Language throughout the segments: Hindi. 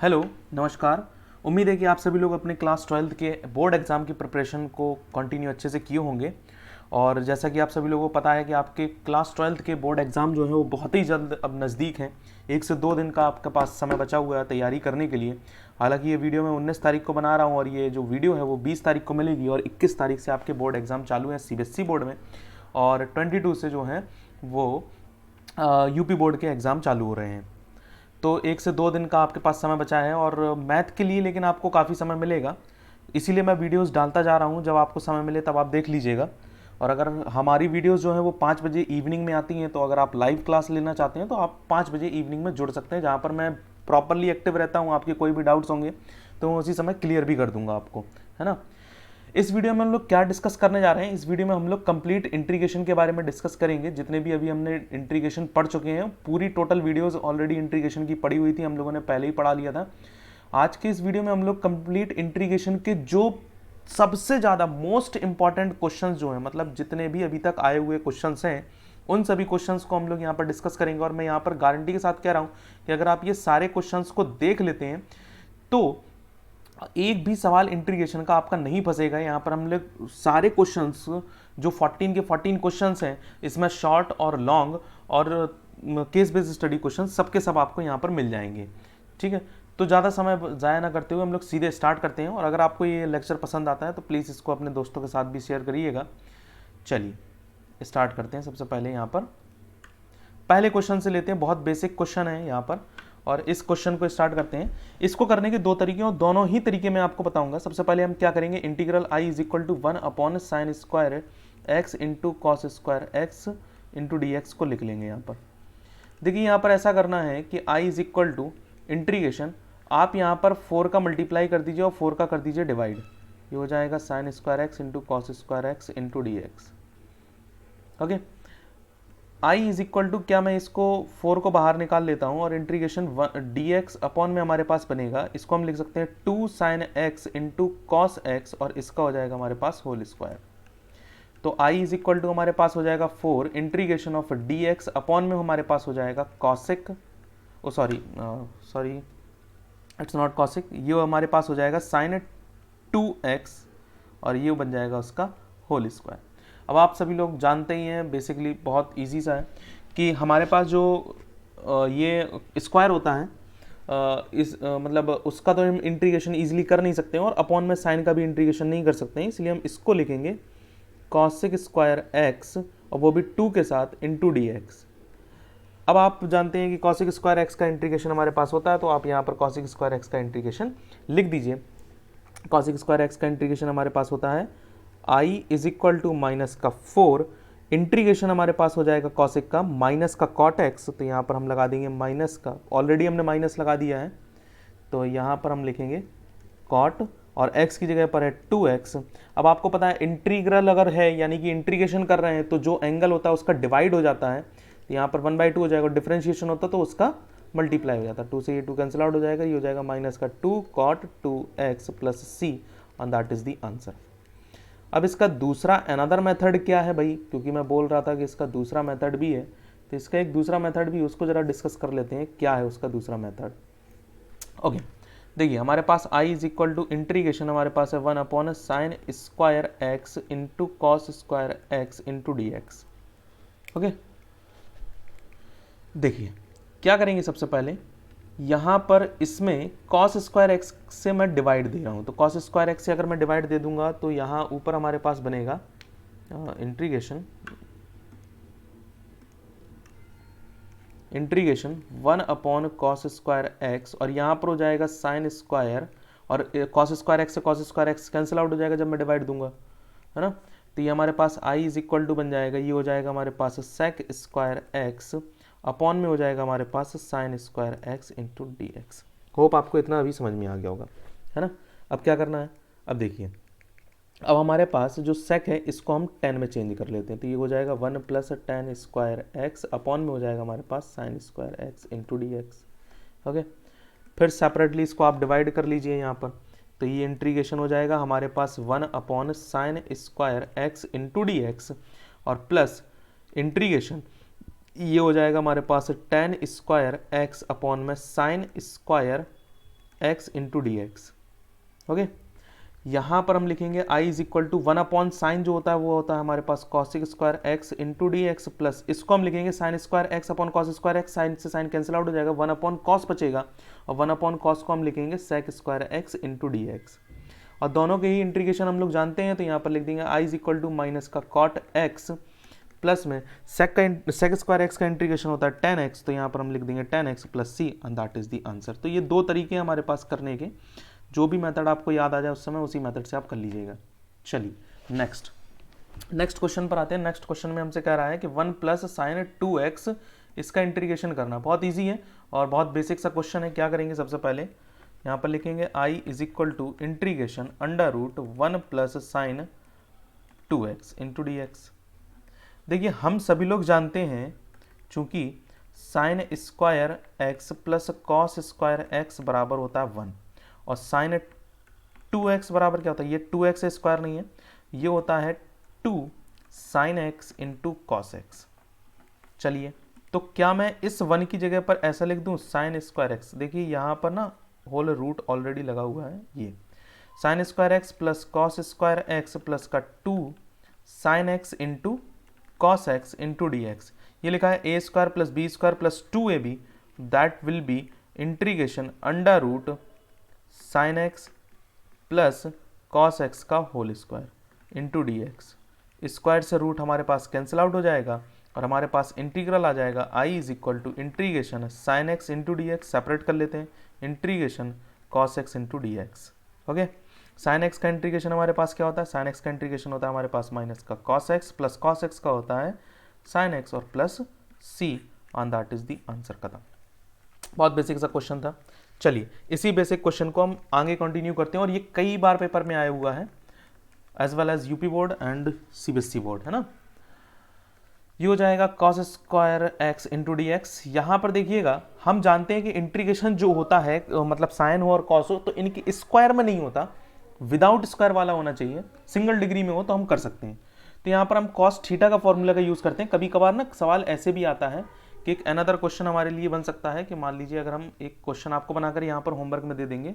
हेलो, नमस्कार। उम्मीद है कि आप सभी लोग अपने क्लास 12th के बोर्ड एग्ज़ाम की प्रिपरेशन को कंटिन्यू अच्छे से किए होंगे। और जैसा कि आप सभी लोगों को पता है कि आपके क्लास 12th के बोर्ड एग्ज़ाम जो है वो बहुत ही जल्द अब नज़दीक हैं। 1 से 2 दिन का आपके पास समय बचा हुआ है तैयारी करने के लिए। हालांकि ये वीडियो मैं 19 तारीख को बना रहा हूँ और ये जो वीडियो है वो 20 तारीख को मिलेगी और 21 तारीख से आपके बोर्ड एग्ज़ाम चालू हैं सीबीएसई बोर्ड में। और 22 से जो हैं वो यूपी बोर्ड के एग्ज़ाम चालू हो रहे हैं। तो 1 से 2 दिन का आपके पास समय बचा है और मैथ के लिए लेकिन आपको काफ़ी समय मिलेगा। इसीलिए मैं वीडियोस डालता जा रहा हूँ, जब आपको समय मिले तब आप देख लीजिएगा। और अगर हमारी वीडियोस जो है वो 5 बजे इवनिंग में आती हैं, तो अगर आप लाइव क्लास लेना चाहते हैं तो आप 5 बजे इवनिंग में जुड़ सकते हैं, जहाँ पर मैं प्रॉपरली एक्टिव रहता हूँ। आपके कोई भी डाउट्स होंगे तो मैं उसी समय क्लियर भी कर दूंगा आपको, है ना। इस वीडियो में हम लोग क्या डिस्कस करने जा रहे हैं, इस वीडियो में हम लोग कंप्लीट इंट्रीगेशन के बारे में डिस्कस करेंगे। जितने भी अभी हमने इंट्रीगेशन पढ़ चुके हैं, पूरी टोटल वीडियोस ऑलरेडी इंट्रीगेशन की पड़ी हुई थी, हम लोगों ने पहले ही पढ़ा लिया था। आज के इस वीडियो में हम लोग कंप्लीट इंट्रीगेशन के जो सबसे ज़्यादा मोस्ट इंपॉर्टेंट क्वेश्चंस जो हैं, मतलब जितने भी अभी तक आए हुए क्वेश्चंस हैं, उन सभी क्वेश्चंस को हम लोग यहाँ पर डिस्कस करेंगे। और मैं यहाँ पर गारंटी के साथ कह रहा हूँ कि अगर आप ये सारे क्वेश्चंस को देख लेते हैं तो एक भी सवाल इंट्रीगेशन का आपका नहीं फंसेगा। यहाँ पर हम लोग सारे क्वेश्चंस जो 14 के 14 क्वेश्चंस हैं, इसमें शॉर्ट और लॉन्ग और केस बेस्ड स्टडी क्वेश्चन सबके सब आपको यहाँ पर मिल जाएंगे। ठीक है, तो ज़्यादा समय ज़ाया ना करते हुए हम लोग सीधे स्टार्ट करते हैं। और अगर आपको ये लेक्चर पसंद आता है तो प्लीज़ इसको अपने दोस्तों के साथ भी शेयर करिएगा। चलिए स्टार्ट करते हैं। सबसे पहले यहाँ पर पहले क्वेश्चन से लेते हैं, बहुत बेसिक क्वेश्चन है यहाँ पर, और इस क्वेश्चन को स्टार्ट करते हैं। इसको करने के दो तरीके और दोनों ही तरीके मैं आपको बताऊंगा। सबसे पहले हम क्या करेंगे, integral I is equal to 1/sin² x into cos square x into d x को लिख लेंगे यहाँ पर। देखिए यहाँ पर ऐसा करना है कि आई इज इक्वल टू इंटीग्रेशन, आप यहाँ पर 4 का मल्टीप्लाई कर दीजिए और 4 का कर दीजिए डिवाइड। ये हो जाएगा sin² x into cos square x into d x. Okay, I is equal to, क्या मैं इसको 4 को बाहर निकाल लेता हूँ और इंटीग्रेशन डी एक्स अपॉन में हमारे पास बनेगा, इसको हम लिख सकते हैं 2 sin x into cos x, और इसका हो जाएगा हमारे पास होल स्क्वायर। तो आई इज इक्वल टू हमारे पास हो जाएगा 4 integration of d x upon में हमारे पास हो जाएगा cosec, oh sorry it's not cosec, ये हमारे पास हो जाएगा sin 2x और ये बन जाएगा उसका होल स्क्वायर। अब आप सभी लोग जानते ही हैं, बेसिकली बहुत इजी सा है कि हमारे पास जो ये स्क्वायर होता है, मतलब उसका तो हम इंटीग्रेशन इजीली कर नहीं सकते हैं और अपॉन में साइन का भी इंटीग्रेशन नहीं कर सकते हैं, इसलिए हम इसको लिखेंगे कॉसिक स्क्वायर एक्स और वो भी 2 के साथ इंटू डी एक्स। अब आप जानते हैं कि कॉसिक स्क्वायर एक्स का इंटीग्रेशन हमारे पास होता है, तो आप यहाँ पर कॉसिक स्क्वायर एक्स का इंटीग्रेशन लिख दीजिए। कॉसिक स्क्वायर एक्स का इंटीग्रेशन हमारे पास होता है I is equal to minus का 4, इंटीग्रेशन हमारे पास हो जाएगा कॉसिक का माइनस का कॉट एक्स, तो यहाँ पर हम लगा देंगे माइनस का, ऑलरेडी हमने माइनस लगा दिया है, तो यहाँ पर हम लिखेंगे कॉट और x की जगह पर है 2x। अब आपको पता है इंटीग्रल अगर है यानी कि इंटीग्रेशन कर रहे हैं तो जो एंगल होता है उसका डिवाइड हो जाता है, तो यहाँ पर 1/2 हो जाएगा, डिफरेंशिएशन होता तो उसका मल्टीप्लाई हो जाता, 2 से ये 2 कैंसिल आउट हो जाएगा, ये हो जाएगा माइनस का 2 cot 2x plus c and that is the answer. अब इसका दूसरा अनदर मेथड क्या है भाई, क्योंकि मैं बोल रहा था कि इसका दूसरा मेथड भी है, तो इसका एक दूसरा मेथड भी, उसको जरा डिस्कस कर लेते हैं क्या है उसका दूसरा मेथड। ओके, देखिए हमारे पास i is equal to integration हमारे पास है 1/sin² x into cos square x into d x. Okay, देखिए क्या करेंगे, सबसे पहले यहाँ पर इसमें कॉस स्क्वायर एक्स से मैं डिवाइड दे रहा हूँ, तो कॉस स्क्वायर एक्स से अगर मैं डिवाइड दे दूंगा तो यहाँ ऊपर हमारे पास बनेगा इंटीग्रेशन 1/cos स्क्वायर एक्स, और यहाँ पर हो जाएगा साइन स्क्वायर, और कॉस स्क्वायर एक्स से cos square x cancel out हो जाएगा जब मैं डिवाइड दूंगा, है ना। तो ये हमारे पास आई इज इक्वल टू बन जाएगा, ये हो जाएगा हमारे पास सेक स्क्वायर एक्स अपॉन में हो जाएगा हमारे पास sine square x into d x. Hope आपको इतना अभी समझ में आ गया होगा, है ना। अब क्या करना है, अब देखिए, अब हमारे पास जो सेक है इसको हम 10 में चेंज कर लेते हैं, तो ये हो जाएगा 1 + tan² x अपॉन में हो जाएगा हमारे पास sin square x into d x. Okay, फिर सेपरेटली इसको आप डिवाइड कर लीजिए यहाँ पर, तो ये इंटीग्रेशन हो जाएगा हमारे पास 1/sin² x into d x और प्लस इंटीग्रेशन ये हो जाएगा हमारे पास tan² x अपॉन में sin² x into d x. Okay, यहाँ पर हम लिखेंगे आई इज इक्वल टू 1/sin जो होता है वो होता है हमारे पास cosec square x into d x, plus इसको हम लिखेंगे sine square x upon cos square x, sine से साइन कैंसिल आउट हो जाएगा, 1/cos बचेगा, और 1/cos को हम लिखेंगे sec square x into d x. और दोनों के ही इंटीग्रेशन हम लोग जानते हैं, तो यहाँ पर लिख देंगे आई इज इक्वल टू माइनस का कॉट एक्स प्लस में सेक स्क्वायर एक्स का इंटीग्रेशन होता है tan x, तो यहाँ पर हम लिख देंगे tan x plus C, and that is the answer. तो ये दो तरीके हैं हमारे पास करने के, जो भी मेथड आपको याद आ जाए उस समय उसी मेथड से आप कर लीजिएगा। चलिए नेक्स्ट क्वेश्चन पर आते हैं। नेक्स्ट क्वेश्चन में हमसे कह रहा है कि 1 प्लस साइन 2x, इसका इंटीग्रेशन करना। बहुत ईजी है और बहुत बेसिक सा क्वेश्चन है। क्या करेंगे, सबसे पहले यहाँ पर लिखेंगे i is equal to integration under root 1 plus sine 2x into d x. देखिए हम सभी लोग जानते हैं चूंकि sine square x plus cos square x बराबर होता है 1, और साइन 2x बराबर क्या होता है, ये 2x स्क्वायर नहीं है, ये होता है 2 sine x into cos x. चलिए, तो क्या मैं इस 1 की जगह पर ऐसा लिख दूं साइन स्क्वायर एक्स। देखिए यहाँ पर ना होल रूट ऑलरेडी लगा हुआ है, ये sine square x plus cos square x plus का 2 sine x into cos x into d x. ये लिखा है a square plus b square plus 2ab, that will be integration under root sine x plus cos x का whole square into d x. Square से रूट हमारे पास कैंसिल आउट हो जाएगा और हमारे पास इंटीग्रल आ जाएगा I is equal to integration sine x into d x, separate कर लेते हैं, integration cos x into d x. Okay, sine x का इंटीग्रेशन हमारे पास क्या होता है, साइन एक्स का इंटीग्रेशन होता है हमारे पास माइनस का cos x plus cos x का होता है साइन एक्स और plus C, on that is the answer. खत्म। बहुत बेसिक सा क्वेश्चन था। चलिए इसी बेसिक क्वेश्चन को हम आगे कंटिन्यू करते हैं, और ये कई बार पेपर में आया हुआ है as well as UP board and CBSE board, है ना। ये हो जाएगा cos square x into d x. यहाँ पर देखिएगा हम जानते हैं कि इंटीग्रेशन जो होता है मतलब साइन हो और कॉस हो तो इनकी स्क्वायर में नहीं होता, विदाउट स्क्वायर वाला होना चाहिए, सिंगल डिग्री में हो तो हम कर सकते हैं। तो यहाँ पर हम कॉस थीटा का फॉर्मूला का यूज़ करते हैं। कभी कभार ना सवाल ऐसे भी आता है कि एक अनदर क्वेश्चन हमारे लिए बन सकता है कि मान लीजिए अगर हम एक क्वेश्चन आपको बनाकर यहाँ पर होमवर्क में दे देंगे,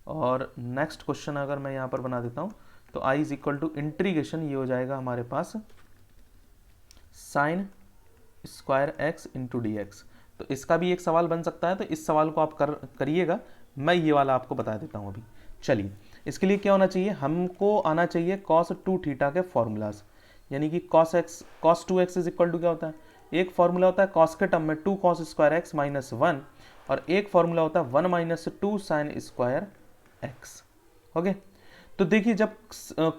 और नेक्स्ट क्वेश्चन अगर मैं यहाँ पर बना देता हूँ तो I is equal to integration, ये हो जाएगा हमारे पास sine square x into d x. तो इसका भी एक सवाल बन सकता है, तो इस सवाल को आप करिएगा, मैं ये वाला आपको बता देता हूँ अभी। चलिए इसके लिए क्या होना चाहिए, हमको आना चाहिए कॉस 2 थीटा के फॉर्मूलाज, यानी कि cos 2x is equal to क्या होता है, एक फॉर्मूला होता है कॉस के टर्म में 2 कॉस स्क्वायर एक्स माइनस 1, और एक फॉर्मूला होता है 1 minus 2 sign square x. Okay, तो देखिए जब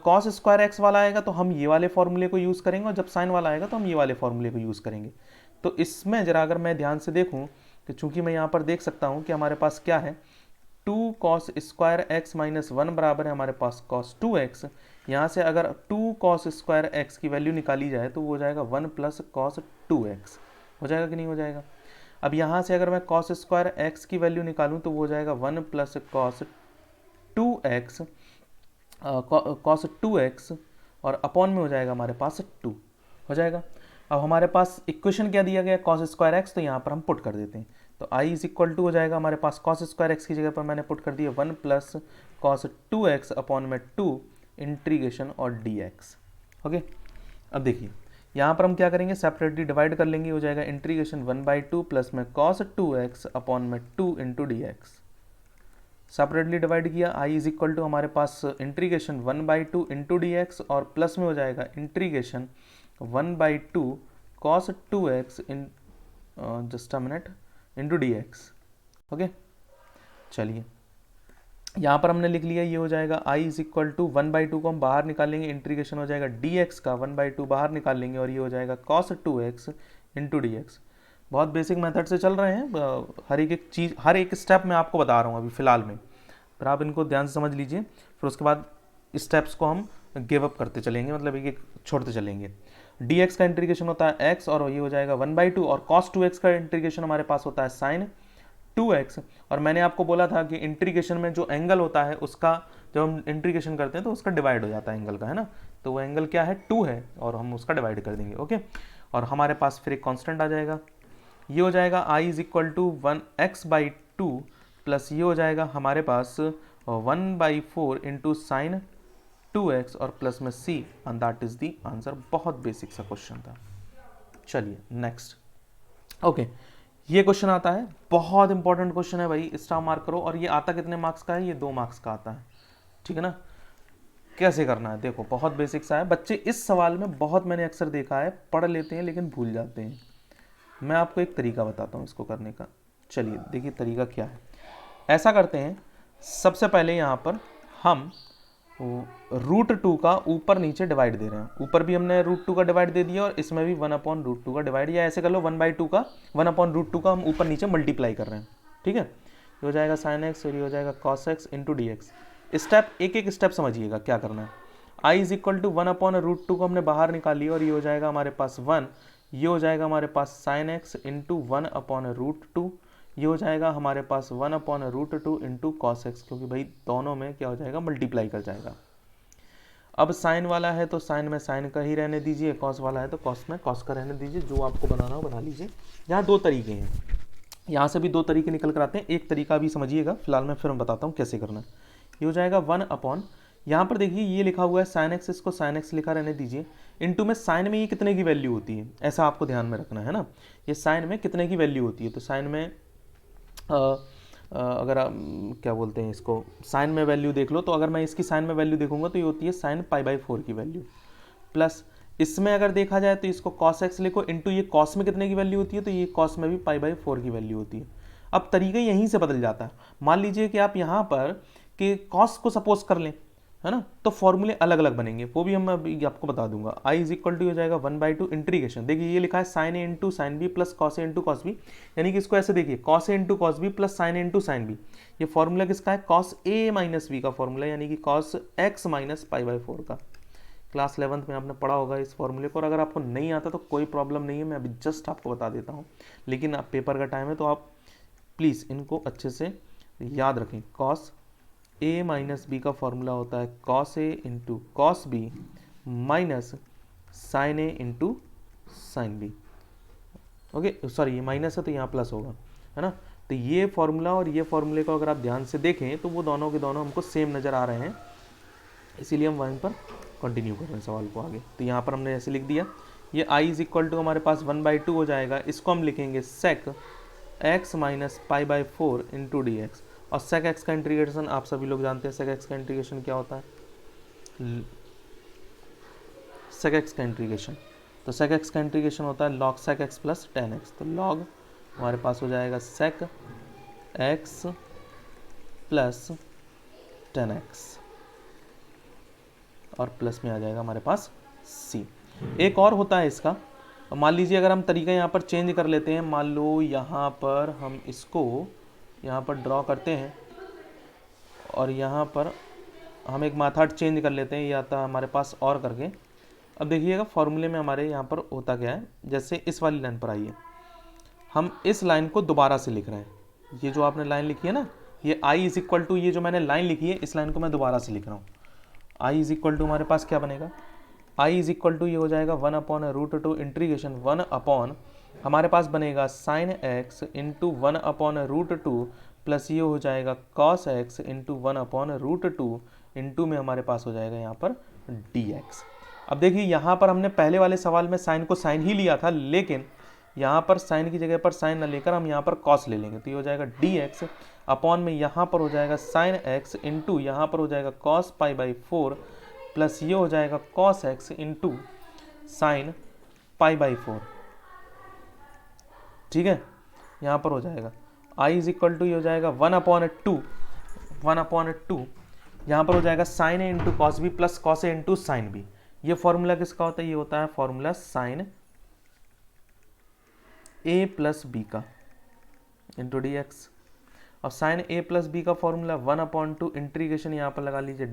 कॉस स्क्वायर एक्स वाला आएगा तो हम ये वाले फॉर्मूले को यूज़ करेंगे, और जब साइन वाला आएगा तो हम ये वाले फॉर्मूले को यूज़ करेंगे। तो इसमें जरा अगर मैं ध्यान से देखूँ कि चूंकि मैं यहाँ पर देख सकता हूँ कि हमारे पास क्या है, 2 कॉस स्क्वायर एक्स माइनस 1 बराबर है हमारे पास कॉस 2x। यहाँ से अगर 2 कॉस स्क्वायर एक्स की वैल्यू निकाली जाए तो वो हो जाएगा 1 प्लस कॉस 2x, हो जाएगा कि नहीं हो जाएगा। अब यहाँ से अगर मैं कॉस स्क्वायर एक्स की वैल्यू निकालूँ तो वो हो जाएगा 1 प्लस कॉस 2x और अपॉन में हो जाएगा हमारे पास 2, हो जाएगा। अब हमारे पास इक्वेशन क्या दिया गया, कॉस स्क्वायर एक्स, तो यहाँ पर हम पुट कर देते हैं। तो i इज इक्वल टू हो जाएगा हमारे पास कॉस स्क्वायर एक्स की जगह पर मैंने पुट कर दिया 1 प्लस कॉस 2x अपॉन में 2 इंटीग्रेशन और dx। ओके, अब देखिए यहाँ पर हम क्या करेंगे, सेपरेटली डिवाइड कर लेंगे, हो जाएगा इंटीग्रेशन 1/2 प्लस में कॉस 2x अपॉन में 2 into d x. Separately divide किया, i इज इक्वल टू हमारे पास इंटीग्रेशन 1/2 इंटू डी एक्स और प्लस में हो जाएगा integration 1/2 cos 2x in just a minute into d x. Okay, चलिए यहाँ पर हमने लिख लिया, ये हो जाएगा i इज इक्वल टू 1/2 को हम बाहर निकालेंगे, इंटीग्रेशन हो जाएगा dx का 1/2 बाहर निकाल लेंगे और ये हो जाएगा cos 2x into d x. बहुत बेसिक मेथड से चल रहे हैं, हर एक चीज़ हर एक स्टेप मैं आपको बता रहा हूँ अभी फ़िलहाल में, फिर आप इनको ध्यान से समझ लीजिए, फिर उसके बाद स्टेप्स को हम गिव अप करते चलेंगे, मतलब एक एक छोड़ते चलेंगे। dx का इंटीग्रेशन होता है x और ये हो जाएगा 1/2, और cos 2x का इंटीग्रेशन हमारे पास होता है sin 2x। और मैंने आपको बोला था कि इंटीग्रेशन में जो एंगल होता है उसका जब हम इंटीग्रेशन करते हैं तो उसका डिवाइड हो जाता है एंगल का, है ना। तो वो एंगल क्या है, 2 है, और हम उसका डिवाइड कर देंगे। ओके, और हमारे पास फिर एक कांस्टेंट आ जाएगा, ये हो जाएगा i is equal to 1x/2 plus ये हो जाएगा हमारे पास 1/4 इंटू साइन 2x और प्लस में c and that is the answer. बहुत बेसिक सा क्वेश्चन था। चलिए नेक्स्ट। ओके, ये क्वेश्चन आता है, बहुत इंपॉर्टेंट क्वेश्चन है भाई, स्टार मार्क करो। और ये आता कितने मार्क्स का है? ये 2 मार्क्स का आता है, ठीक है ना। कैसे करना है देखो, बहुत बेसिक सा है। बच्चे इस सवाल में बहुत मैंने अक्सर देखा है, पढ़ लेते हैं लेकिन भूल जाते हैं। मैं आपको एक तरीका बताता हूँ इसको करने का। चलिए देखिए तरीका क्या है। ऐसा करते हैं, सबसे पहले यहाँ पर हम √2 का ऊपर नीचे डिवाइड दे रहे हैं। ऊपर भी हमने √2 का डिवाइड दे दिया और इसमें भी 1/√2 का डिवाइड, या ऐसे कर लो 1/2 का 1/√2 का हम ऊपर नीचे मल्टीप्लाई कर रहे हैं, ठीक है। ये हो जाएगा sin x और ये हो जाएगा cos x into d x. Step एक एक स्टेप समझिएगा क्या करना है। i इज इक्वल टू 1/√2 को हमने बाहर निकाली और ये हो जाएगा हमारे पास 1। ये हो जाएगा हमारे पास sin x इंटू 1/√2। ये हो जाएगा हमारे पास 1/√2 इंटू कॉस एक्स, क्योंकि भाई दोनों में क्या हो जाएगा, मल्टीप्लाई कर जाएगा। अब साइन वाला है तो साइन में साइन का ही रहने दीजिए, कॉस वाला है तो कॉस में कॉस का रहने दीजिए। जो आपको बनाना हो बना लीजिए। यहाँ 2 तरीके हैं, यहाँ से भी 2 तरीके निकल कर आते हैं। एक तरीका भी समझिएगा, फिलहाल मैं फिर मैं बताता हूँ कैसे करना है। ये हो जाएगा 1/, यहाँ पर देखिए ये लिखा हुआ है साइन एक्स, इसको साइन एक्स लिखा रहने दीजिए। इनटू में साइन में ये कितने की वैल्यू होती है, ऐसा आपको ध्यान में रखना है ना। ये साइन में कितने की वैल्यू होती है, तो साइन में अगर क्या बोलते हैं इसको, साइन में वैल्यू देख लो, तो अगर मैं इसकी साइन में वैल्यू देखूंगा तो ये होती है साइन π/4 की वैल्यू। प्लस इसमें अगर देखा जाए तो इसको cos x लिखो, इंटू ये cos में कितने की वैल्यू होती है, तो ये cos में भी π/4 की वैल्यू होती है। अब तरीका यहीं से बदल जाता है। मान लीजिए कि आप यहाँ पर कि cos को सपोज कर लें, है ना, तो फॉर्मूले अलग अलग बनेंगे, वो भी हम अभी आपको बता दूंगा। i इज इक्वल टू हो जाएगा 1/2 इंटीग्रेशन। देखिए ये लिखा है sine a into sine b plus cos a into cos b, यानी कि इसको ऐसे देखिए cos a into cos b plus sine a into sine b. ये फॉर्मूला किसका है, कॉस ए माइनस बी का फॉर्मूला, यानी कि कॉस एक्स माइनस π/4 का। क्लास 11th में आपने पढ़ा होगा इस फॉर्मूले को, और अगर आपको नहीं आता तो कोई प्रॉब्लम नहीं है, मैं अभी जस्ट आपको बता देता हूँ। लेकिन अब पेपर का टाइम है तो आप प्लीज़ इनको अच्छे से याद रखें। कॉस ए माइनस बी का फॉर्मूला होता है cos a into cos b minus sine a into sine b. Okay sorry, ये माइनस है तो यहाँ प्लस होगा, है ना। तो ये फॉर्मूला और ये फॉर्मूले को अगर आप ध्यान से देखें तो वो दोनों के दोनों हमको सेम नज़र आ रहे हैं, इसीलिए हम वहीं पर कंटिन्यू कर रहे हैं सवाल को आगे। तो यहाँ पर हमने ऐसे लिख दिया, ये i इज इक्वल टू हमारे पास 1/2 हो जाएगा। इसको हम लिखेंगे sec x minus π/4 into d x. और sec x का इंटीग्रेशन आप सभी लोग जानते हैं, sec x का इंटीग्रेशन क्या होता है, sec x का इंटीग्रेशन, तो sec x का इंटीग्रेशन होता है log sec x plus tan x। तो log हमारे पास हो जाएगा sec x plus tan x और प्लस में आ जाएगा हमारे पास c। एक और होता है इसका, मान लीजिए अगर हम तरीका यहाँ पर चेंज कर लेते हैं, मान लो यहाँ पर हम इसको यहाँ पर ड्रॉ करते हैं और यहाँ पर हम एक मेथड चेंज कर लेते हैं, ये आता है हमारे पास और करके। अब देखिएगा फॉर्मूले में हमारे यहाँ पर होता क्या है, जैसे इस वाली लाइन पर आइए, हम इस लाइन को दोबारा से लिख रहे हैं। ये जो आपने लाइन लिखी है ना, ये i इज इक्वल टू, ये जो मैंने लाइन लिखी है इस लाइन को मैं दोबारा से लिख रहा हूँ। i इज इक्वल टू हमारे पास क्या बनेगा, i इज इक्वल टू ये हो जाएगा 1/√2 इंटीग्रेशन 1 हमारे पास बनेगा साइन x इंटू 1/√2 प्लस ये हो जाएगा cos x इंटू 1/√2 इंटू में हमारे पास हो जाएगा यहाँ पर dx। अब देखिए यहाँ पर हमने पहले वाले सवाल में साइन को साइन ही लिया था, लेकिन यहाँ पर साइन की जगह पर साइन न लेकर हम यहाँ पर cos ले लेंगे, तो ये हो जाएगा dx अपॉन में यहाँ पर हो जाएगा साइन x इंटू यहाँ पर हो जाएगा cos π/4 प्लस ये हो जाएगा cos x इंटू साइन π/4, ठीक है। यहाँ पर हो जाएगा i इज इक्वल टू ये हो जाएगा 1/2 यहाँ पर हो जाएगा sine a into cos b plus cos a into sine b. ये फॉर्मूला किसका होता है, ये होता है formula sine a plus b का इंटू डी एक्स। और साइन ए प्लस बी का फॉर्मूला 1/2 इंटीग्रेशन यहाँ पर लगा लीजिए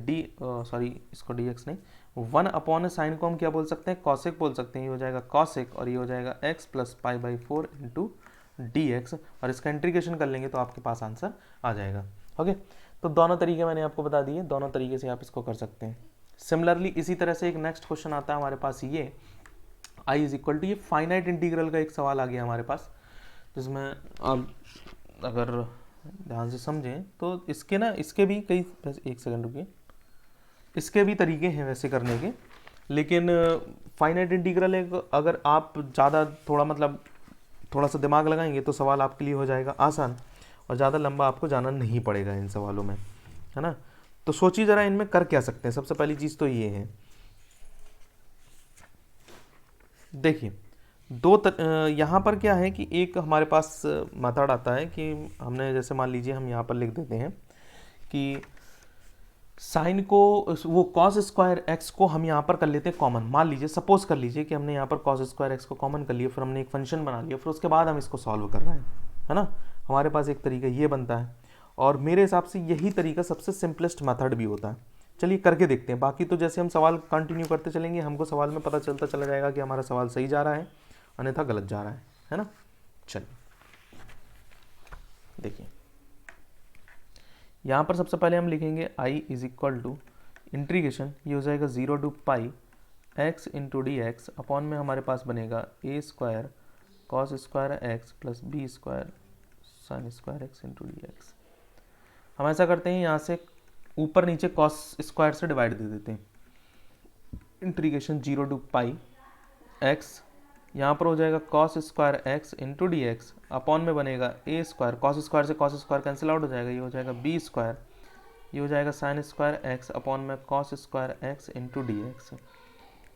इसको डी एक्स नहीं, 1 साइन को हम क्या बोल सकते हैं, कॉसेक बोल सकते हैं। ये हो जाएगा कॉसेक और ये हो जाएगा x plus π/4 into d x, और इसका इंटीग्रेशन कर लेंगे तो आपके पास आंसर आ जाएगा। ओके, तो दोनों तरीके मैंने आपको बता दिए, दोनों तरीके से आप इसको कर सकते हैं। सिमिलरली इसी तरह से एक नेक्स्ट क्वेश्चन आता है हमारे पास, ये i इज इक्वल टू, ये फाइनाइट इंटीग्रल का एक सवाल आ गया हमारे पास, जिसमें अब अगर ध्यान से समझें तो इसके ना, इसके भी कई, एक सेकंड रुकिए, इसके भी तरीके हैं वैसे करने के, लेकिन फाइनाइट इंटीग्रल एक, अगर आप ज़्यादा थोड़ा मतलब थोड़ा सा दिमाग लगाएंगे तो सवाल आपके लिए हो जाएगा आसान, और ज़्यादा लंबा आपको जाना नहीं पड़ेगा इन सवालों में, है ना। तो सोचिए ज़रा इनमें कर क्या सकते हैं। सबसे पहली चीज़ तो ये है, देखिए यहाँ पर क्या है कि एक हमारे पास मेथड आता है कि हमने जैसे मान लीजिए हम यहाँ पर लिख देते हैं कि साइन को, वो कॉस स्क्वायर एक्स को हम यहाँ पर कर लेते हैं कॉमन। मान लीजिए, सपोज कर लीजिए कि हमने यहाँ पर कॉस स्क्वायर एक्स को कॉमन कर लिया, फिर हमने एक फंक्शन बना लिया, फिर उसके बाद हम इसको सॉल्व कर रहे हैं, है ना। हमारे पास एक तरीका ये बनता है, और मेरे हिसाब से यही तरीका सबसे सिंपलेस्ट मेथड भी होता है। चलिए करके देखते हैं। बाकी तो जैसे हम सवाल कंटिन्यू करते चलेंगे, हमको सवाल में पता चलता चला जाएगा कि हमारा सवाल सही जा रहा है अन्यथा गलत जा रहा है ना। चलिए देखिए, यहाँ पर सबसे पहले हम लिखेंगे i is equal to integration, ये हो जाएगा 0 to pi x into d x, upon में हमारे पास बनेगा a square cos square x plus b square sine square x into d x. हम ऐसा करते हैं, यहाँ से ऊपर नीचे कॉस स्क्वायर से डिवाइड दे देते हैं। इंटीग्रेशन 0 टू पाई x, यहाँ पर हो जाएगा cos square x into d x, upon में बनेगा ए स्क्वायर, कॉस स्क्वायर से कॉस स्क्वायर कैंसिल आउट हो जाएगा, ये हो जाएगा बी स्क्वायर, ये हो जाएगा साइन स्क्वायर एक्स अपॉन में cos square x into d x,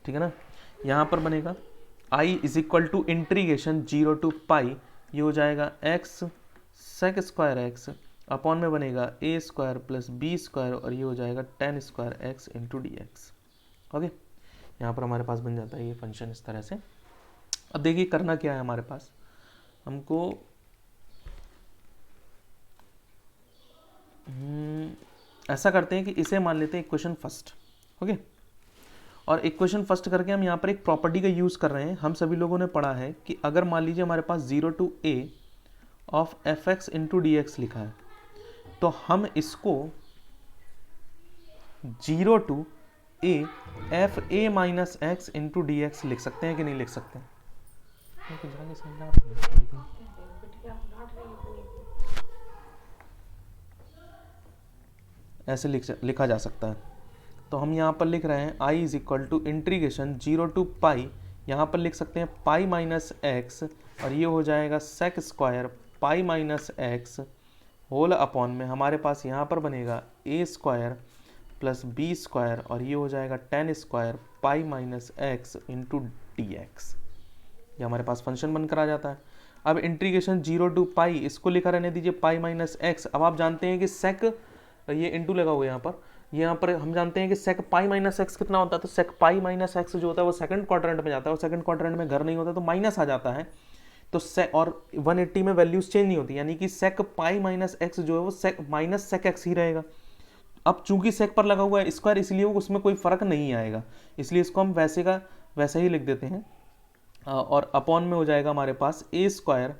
ठीक है ना। यहाँ पर बनेगा I is equal to integration 0 to pi, ये हो जाएगा x sec square x, upon में बनेगा a square plus b square, और ये हो जाएगा tan square x into d x. Okay, यहाँ पर हमारे पास बन जाता है ये फंक्शन इस तरह से। अब देखिए करना क्या है हमारे पास, हमको ऐसा करते हैं कि इसे मान लेते हैं इक्वेशन फर्स्ट। ओके, और इक्वेशन फर्स्ट करके हम यहाँ पर एक प्रॉपर्टी का यूज़ कर रहे हैं। हम सभी लोगों ने पढ़ा है कि अगर मान लीजिए हमारे पास 0 to a of f x into d x लिखा है, तो हम इसको 0 to a f a minus x into d x लिख सकते हैं कि नहीं लिख सकते हैं? ऐसे लिखा जा सकता है। तो हम यहाँ पर लिख रहे हैं i is equal to integration 0 to pi, यहाँ पर लिख सकते हैं पाई माइनस एक्स, और ये हो जाएगा sec square pi minus x whole upon में हमारे पास यहाँ पर बनेगा a square plus b square, और ये हो जाएगा tan square pi minus x into d x. ये हमारे पास फंक्शन बनकर आ जाता है। अब इंटीग्रेशन 0 टू पाई, इसको लिखा रहने दीजिए पाई माइनस एक्स। अब आप जानते हैं कि सेक, ये इंटू लगा हुआ है यहाँ पर हम जानते हैं कि सेक पाई माइनस एक्स कितना होता है, तो सेक पाई माइनस एक्स जो होता है वो सेकंड क्वाड्रेंट में जाता है, और सेकंड क्वाड्रेंट में घर नहीं होता तो माइनस आ जाता है। तो और 180 में वैल्यूज चेंज नहीं होती, यानी कि सेक पाई माइनस एक्स जो है वो सेक माइनस सेक एक्स ही रहेगा। अब चूंकि सेक पर लगा हुआ है स्क्वायर, इसलिए उसमें कोई फर्क नहीं आएगा, इसलिए इसको हम वैसे का वैसे ही लिख देते हैं। और अपॉन में हो जाएगा हमारे पास a square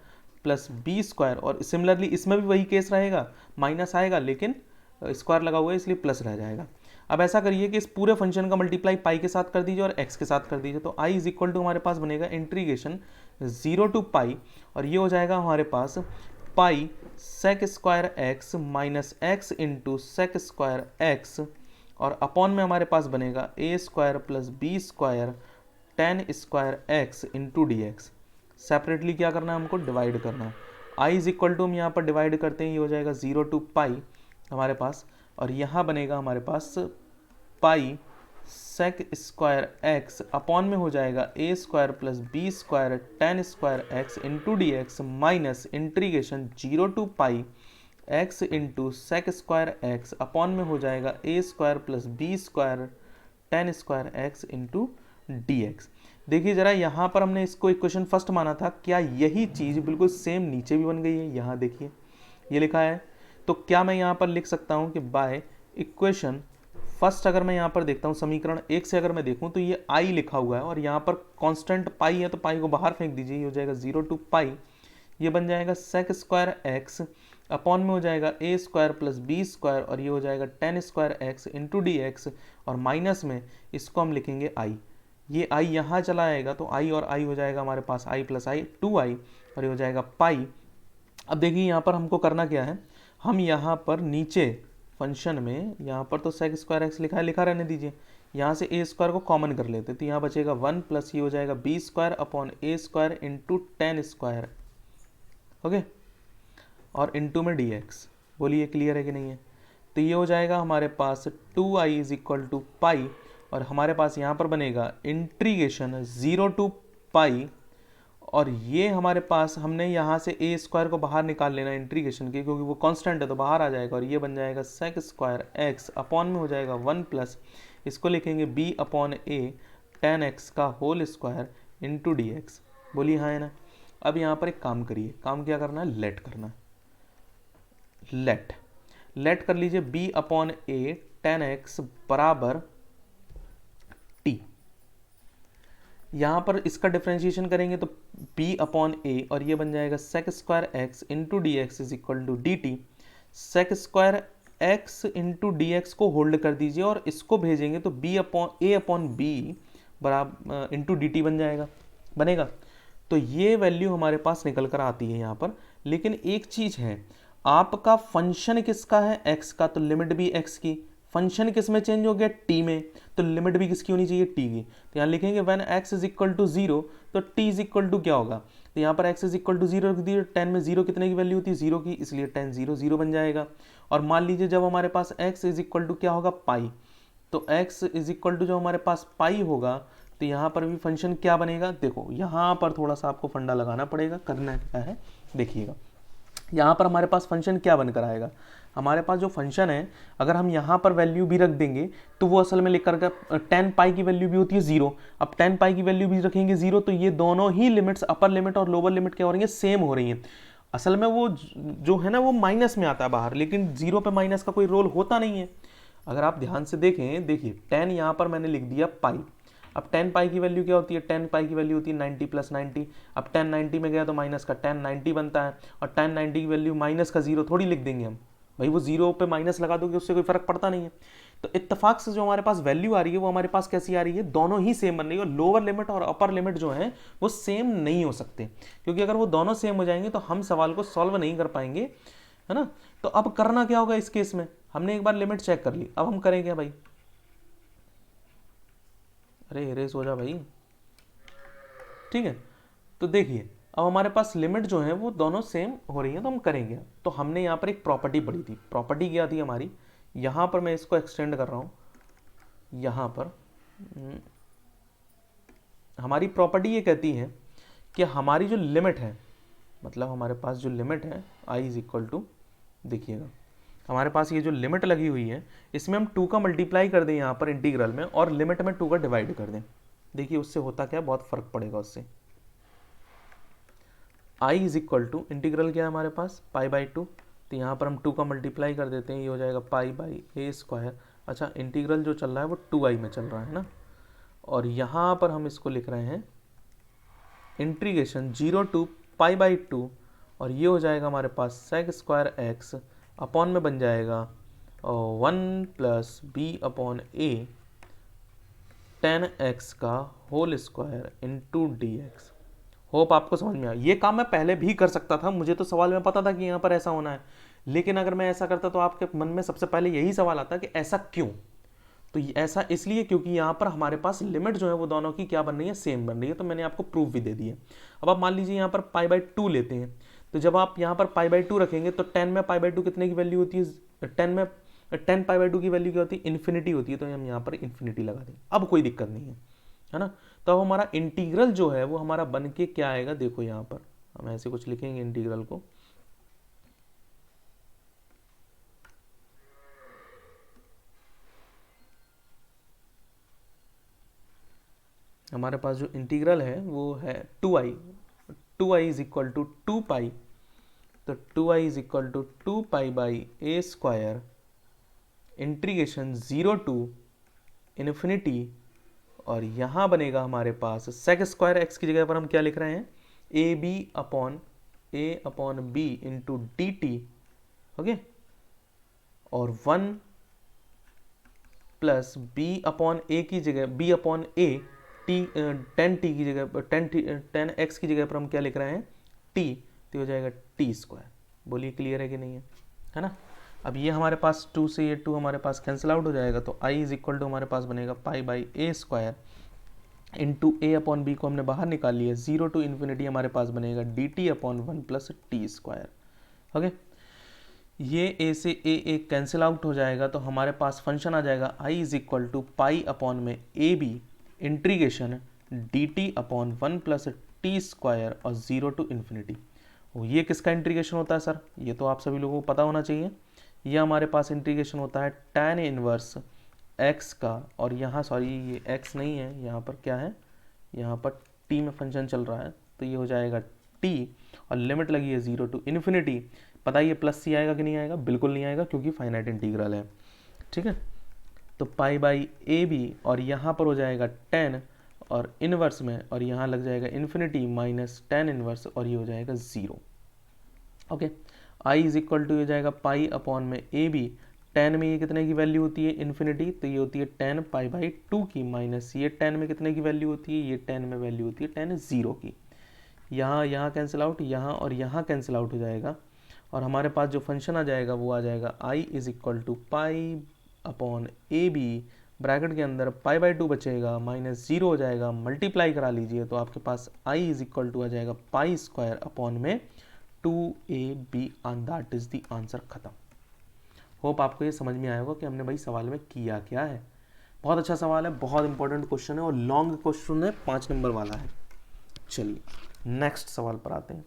plus b square, और सिमिलरली इसमें भी वही केस रहेगा, माइनस आएगा लेकिन स्क्वायर लगा हुआ है इसलिए प्लस रह जाएगा। अब ऐसा करिए कि इस पूरे फंक्शन का मल्टीप्लाई पाई के साथ कर दीजिए और एक्स के साथ कर दीजिए, तो आई इज इक्वल टू हमारे पास बनेगा इंटीग्रेशन 0 टू पाई, और ये हो जाएगा हमारे पास pi sec square x minus x into sec square x, और अपॉन में हमारे पास बनेगा a square plus b square tan square x into d x. Separately क्या करना है, हमको डिवाइड करना है। आई इज इक्वल टू हम यहाँ पर डिवाइड करते हैं, ये हो जाएगा 0 टू पाई हमारे पास, और यहाँ बनेगा हमारे पास pi sec square x upon में हो जाएगा a square plus b square tan square x into d x minus integration 0 to pi x into sec square x upon में हो जाएगा a square plus b square tan square x into d x. देखिए जरा, यहाँ पर हमने इसको इक्वेशन फर्स्ट माना था, क्या यही चीज़ बिल्कुल सेम नीचे भी बन गई है? यहाँ देखिए ये लिखा है, तो क्या मैं यहाँ पर लिख सकता हूँ कि बाय इक्वेशन फर्स्ट, अगर मैं यहाँ पर देखता हूँ समीकरण 1 से अगर मैं देखूँ तो ये आई लिखा हुआ है, और यहाँ पर कांस्टेंट पाई है तो पाई को बाहर फेंक दीजिए, ये हो जाएगा 0 टू पाई, ये बन जाएगा सेक स्क्वायर एक्स अपॉन में हो जाएगा a square plus b square, और ये हो जाएगा tan square x into d x, और माइनस में इसको हम लिखेंगे आई। ये आई यहाँ चला आएगा तो आई और आई हो जाएगा हमारे पास आई प्लस आई 2i, और ये हो जाएगा पाई। अब देखिए यहाँ पर हमको करना क्या है, हम यहाँ पर नीचे फंक्शन में, यहाँ पर तो सेक स्क्वायर एक्स लिखा है, लिखा रहने दीजिए, यहाँ से ए स्क्वायर को कॉमन कर लेते, तो यहाँ बचेगा 1 प्लस ये हो जाएगा b square upon a square into 10 square, okay, और इंटू में डी एक्स। बोलिए क्लियर है कि नहीं है? तो ये हो जाएगा हमारे पास 2i इज इक्वल टू पाई, और हमारे पास यहाँ पर बनेगा इंटीग्रेशन 0 टू पाई, और ये हमारे पास हमने यहाँ से ए स्क्वायर को बाहर निकाल लेना इंटीग्रेशन के, क्योंकि वो कांस्टेंट है तो बाहर आ जाएगा, और ये बन जाएगा सेक स्क्वायर एक्स अपॉन में हो जाएगा 1 प्लस, इसको लिखेंगे b अपॉन ए 10x का whole square into d x. बोलिए हाँ है ना? अब यहाँ पर एक काम करिए, काम क्या करना है, लेट करना है, लेट कर लीजिए b अपॉन ए 10x बराबर t। यहाँ पर इसका डिफ्रेंशिएशन करेंगे तो b अपॉन ए, और ये बन जाएगा sec square x into d x is equal to d t. Sec square x into d x को होल्ड कर दीजिए और इसको भेजेंगे तो b upon a upon b बराबर इंटू डी टी बनेगा। तो ये वैल्यू हमारे पास निकल कर आती है यहाँ पर। लेकिन एक चीज़ है, आपका फंक्शन किसका है, x का, तो लिमिट भी x की। फंक्शन किस में चेंज हो गया, t में, तो लिमिट भी किसकी होनी चाहिए, t की। तो यहाँ लिखेंगे when x is equal to 0, तो t इज इक्वल टू क्या होगा, तो यहाँ पर x इज इक्वल टू 0 रख दिए, 10 में 0 कितने की वैल्यू होती है, 0 की, इसलिए 10 0 0 बन जाएगा। और मान लीजिए जब हमारे पास x इज इक्वल टू क्या होगा, पाई, तो x इज इक्वल टू जो हमारे पास पाई होगा, तो यहाँ पर भी फंक्शन क्या बनेगा, देखो यहाँ पर थोड़ा सा आपको फंडा लगाना पड़ेगा, करना क्या है देखिएगा। यहाँ पर हमारे पास फंक्शन क्या बनकर आएगा, हमारे पास जो फंक्शन है, अगर हम यहाँ पर वैल्यू भी रख देंगे तो वो असल में लिख कर 10 पाई की वैल्यू भी होती है 0। अब 10 पाई की वैल्यू भी रखेंगे 0, तो ये दोनों ही लिमिट्स, अपर लिमिट और लोअर लिमिट क्या हो रही है, सेम हो रही हैं। असल में वो जो है ना वो माइनस में आता है बाहर, लेकिन 0 पे माइनस का कोई रोल होता नहीं है। अगर आप ध्यान से देखें, देखिए 10 यहाँ पर मैंने लिख दिया पाई। अब 10 पाई की वैल्यू क्या होती है, 10 पाई की वैल्यू होती है 90 प्लस 90। अब 10 90 में गया तो माइनस का 10 90 बनता है, और 10 90 की वैल्यू माइनस का 0 थोड़ी लिख देंगे हम, भाई वो 0 पे माइनस लगा दोगे उससे कोई फर्क पड़ता नहीं है। तो इत्तेफाक से जो हमारे पास वैल्यू आ रही है वो हमारे पास कैसी आ रही है, दोनों ही सेम बन रही है। और लोअर लिमिट और अपर लिमिट जो है वो सेम नहीं हो सकते, क्योंकि अगर वो दोनों सेम हो जाएंगे तो हम सवाल को सॉल्व नहीं कर पाएंगे, है ना। तो अब करना क्या होगा इस केस में, हमने एक बार लिमिट चेक कर ली, अब हम करें क्या भाई, अरे रेस हो जा भाई, ठीक है। तो देखिए अब हमारे पास लिमिट जो है वो दोनों सेम हो रही है, तो हम करेंगे। तो हमने यहाँ पर एक प्रॉपर्टी पढ़ी थी, प्रॉपर्टी क्या थी हमारी, यहाँ पर मैं इसको एक्सटेंड कर रहा हूँ, यहाँ पर हमारी प्रॉपर्टी ये कहती है कि हमारी जो लिमिट है, मतलब हमारे पास जो लिमिट है i इज इक्वल टू, देखिएगा हमारे पास ये जो लिमिट लगी हुई है इसमें हम 2 का मल्टीप्लाई कर दें यहाँ पर इंटीग्रल में, और लिमिट में 2 का डिवाइड कर दें। देखिए उससे होता क्या, बहुत फर्क पड़ेगा उससे। i is equal to integral क्या है हमारे पास, पाई बाई 2, तो यहाँ पर हम 2 का मल्टीप्लाई कर देते हैं, ये हो जाएगा पाई बाई ए स्क्वायर। अच्छा इंटीग्रल जो चल रहा है वो 2i में चल रहा है ना, और यहाँ पर हम इसको लिख रहे हैं इंटीग्रेशन 0 टू पाई बाई 2, और ये हो जाएगा हमारे पास सेक स्क्वायर एक्स अपॉन में बन जाएगा 1 plus b upon a 10x का whole square into d x. Hope आपको समझ में आया। ये काम मैं पहले भी कर सकता था, मुझे तो सवाल में पता था कि यहाँ पर ऐसा होना है, लेकिन अगर मैं ऐसा करता तो आपके मन में सबसे पहले यही सवाल आता कि ऐसा क्यों। तो ऐसा इसलिए क्योंकि यहाँ पर हमारे पास लिमिट जो है वो दोनों की क्या बन रही है, सेम बन रही है। तो मैंने आपको प्रूफ भी दे दिया। अब आप मान लीजिए यहाँ पर पाई बाई 2 लेते हैं, तो जब आप यहाँ पर पाई बाई 2 रखेंगे तो 10 में पाई बाई 2 कितने की वैल्यू होती है, 10 पाई बाई 2 की वैल्यू क्या होती है, इन्फिनिटी होती है, तो हम यहाँ पर इन्फिनिटी लगा दें, अब कोई दिक्कत नहीं है ना। तो अब हमारा इंटीग्रल जो है वो हमारा बन के क्या आएगा, देखो यहाँ पर हम ऐसे कुछ लिखेंगे इंटीग्रल को, हमारे पास जो इंटीग्रल है वो है 2i is equal to 2 pi, तो 2i is equal to 2 pi by a square integration 0 to infinity, और यहाँ बनेगा हमारे पास सेक स्क्वायर एक्स की जगह पर हम क्या लिख रहे हैं, a upon b into d t, okay, और 1 प्लस बी अपॉन ए की जगह b upon a t 10 t की जगह 10 एक्स की जगह पर हम क्या लिख रहे हैं, टी, तो हो जाएगा टी स्क्वायर। बोलिए क्लियर है कि नहीं है ना। अब ये हमारे पास 2 से ये 2 हमारे पास कैंसिल आउट हो जाएगा, तो आई इज इक्वल टू हमारे पास बनेगा pi by a square into a upon b को हमने बाहर निकाल लिया, 0 टू इन्फिनिटी हमारे पास बनेगा D t upon 1 plus t square. Okay, ये ए से ए कैंसिल आउट हो जाएगा, तो हमारे पास फंक्शन आ जाएगा I is equal to pi upon में a b integration d t upon 1 plus t square और 0 टू इन्फिनिटी। ये किसका इंट्रीगेशन होता है सर, ये तो आप सभी लोगों को पता होना चाहिए। ये हमारे पास इंटीग्रेशन होता है tan इनवर्स x का, और यहाँ सॉरी ये x नहीं है, यहाँ पर क्या है, यहाँ पर t में फंक्शन चल रहा है, तो ये हो जाएगा t और लिमिट लगी है 0 टू इन्फिनिटी। पता है ये प्लस सी आएगा कि नहीं आएगा, बिल्कुल नहीं आएगा क्योंकि फाइनाइट इंटीग्रल है। ठीक है, तो पाई बाई ए बी और यहाँ पर हो जाएगा tan और इनवर्स में, और यहाँ लग जाएगा इन्फिनिटी माइनस tan इनवर्स और ये हो जाएगा 0। Okay, I is equal to हो जाएगा पाई अपॉन में ए बी, टेन में ये कितने की वैल्यू होती है इन्फिनिटी, तो ये होती है टेन पाई बाई 2 की, माइनस ये टेन में कितने की वैल्यू होती है, ये टेन में वैल्यू होती है टेन 0 की। यहाँ कैंसिल आउट, यहाँ और यहाँ कैंसिल आउट हो जाएगा, और हमारे पास जो फंक्शन आ जाएगा वो आ जाएगा I is equal to pi upon a b, bracket के अंदर पाई बाई 2 बचेगा, माइनस 0 हो जाएगा, मल्टीप्लाई करा लीजिए, तो आपके पास आई इज इक्वल टू आ जाएगा पाई स्क्वायर अपॉन में 2ab and that is the answer खत्म। होप आपको ये समझ में आया होगा कि हमने भाई सवाल में किया क्या है। बहुत अच्छा सवाल है, बहुत इंपॉर्टेंट क्वेश्चन है और लॉन्ग क्वेश्चन है, 5 नंबर वाला है। चलिए नेक्स्ट सवाल पर आते हैं।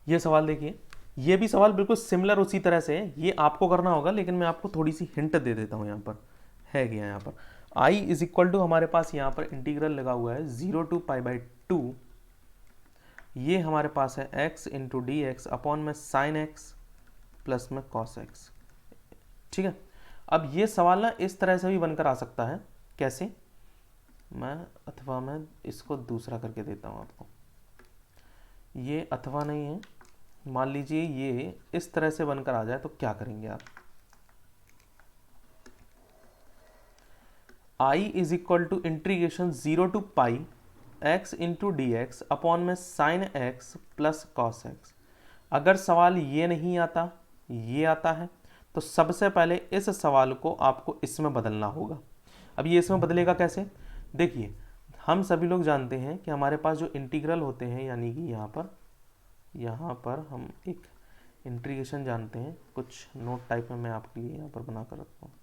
ये सवाल देखिए, ये भी सवाल बिल्कुल सिमिलर उसी तरह से है, ये आपको करना होगा, लेकिन मैं आपको थोड़ी सी हिंट दे देता हूँ। यहाँ पर है क्या, यहाँ पर आई इज इक्वल टू हमारे पास यहाँ पर इंटीग्रल लगा हुआ है 0 टू पाई बाई 2, ये हमारे पास है x into d x upon में साइन एक्स प्लस में कॉस एक्स। ठीक है, अब ये सवाल ना इस तरह से भी बनकर आ सकता है, कैसे, मैं इसको दूसरा करके देता हूँ आपको। ये अथवा नहीं है, मान लीजिए ये इस तरह से बनकर आ जाए, तो क्या करेंगे आप, i is equal to integration 0 to pi x into d x upon में sine x plus cos x. अगर सवाल ये नहीं आता, ये आता है, तो सबसे पहले इस सवाल को आपको इसमें बदलना होगा। अब ये इसमें बदलेगा कैसे, देखिए हम सभी लोग जानते हैं कि हमारे पास जो इंटीग्रल होते हैं, यानी कि यहाँ पर हम एक इंटीग्रेशन जानते हैं, कुछ नोट टाइप में मैं आपके लिए यहाँ पर बना कर रखता हूँ।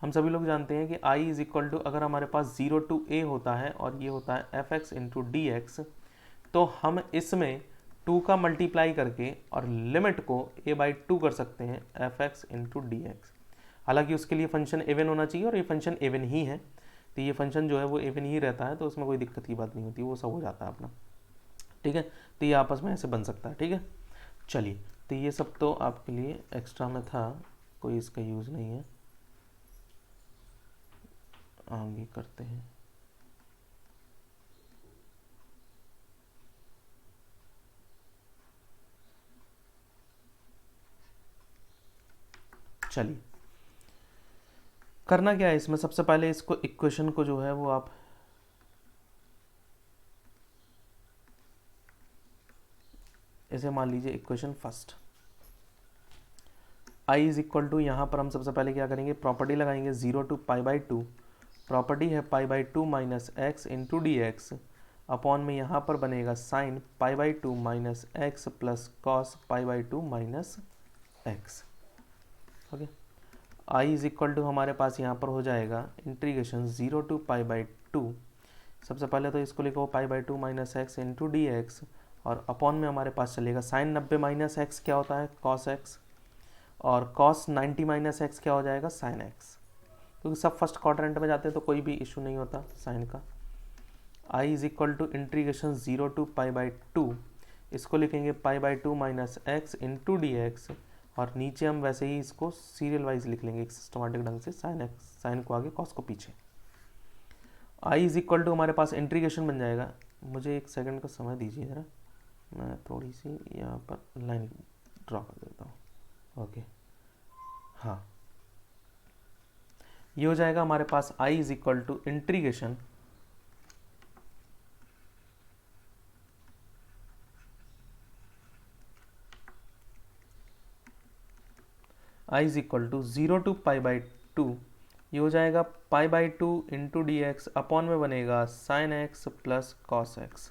हम सभी लोग जानते हैं कि i इज इक्वल टू, अगर हमारे पास 0 टू a होता है और ये होता है F x into d x, तो हम इसमें 2 का मल्टीप्लाई करके और लिमिट को a बाई 2 कर सकते हैं F x into d x. हालांकि उसके लिए फंक्शन एवन होना चाहिए और ये फंक्शन एवन ही है, तो ये फंक्शन जो है वो एवन ही रहता है, तो उसमें कोई दिक्कत की बात नहीं होती, वो सब हो जाता है अपना। ठीक है, तो ये आपस में ऐसे बन सकता है। ठीक है, चलिए, तो ये सब तो आपके लिए एक्स्ट्रा में था, कोई इसका यूज़ नहीं है, आगे करते हैं। चलिए, करना क्या है इसमें, सबसे पहले इसको इक्वेशन को जो है वो आप इसे मान लीजिए equation first, i is equal to, यहाँ पर हम सबसे पहले क्या करेंगे, प्रॉपर्टी लगाएंगे 0 टू पाई बाई 2, प्रॉपर्टी है pi by 2 minus x into d x upon में यहाँ पर बनेगा sine pi by 2 minus x plus cos pi by 2 minus x. Okay, I is equal to हमारे पास यहाँ पर हो जाएगा इंटीग्रेशन 0 टू पाई बाई 2, सबसे पहले तो इसको लिखो पाई by 2 minus x into d x, और अपॉन में हमारे पास चलेगा साइन 90 माइनस एक्स क्या होता है कॉस एक्स, और कॉस 90 माइनस एक्स क्या हो जाएगा साइन एक्स, क्योंकि सब फर्स्ट क्वाड्रेंट में जाते हैं तो कोई भी इशू नहीं होता साइन का। i is equal to integration 0 to pi by 2, इसको लिखेंगे pi by 2 minus x into d x, और नीचे हम वैसे ही इसको सीरियल वाइज लिख लेंगे एक सिस्टमेटिक ढंग से, साइन एक्स, साइन को आगे कॉस को पीछे। i इज इक्वल टू हमारे पास इंटीग्रेशन बन जाएगा, मुझे एक सेकंड का समय दीजिए ज़रा, मैं थोड़ी सी यहाँ पर लाइन ड्रॉ कर देता हूँ। ओके, हाँ, ये हो जाएगा हमारे पास i is equal to integration i is equal to 0 to pi by 2, ये हो जाएगा pi by 2 into d x, upon में बनेगा sine x plus cos x,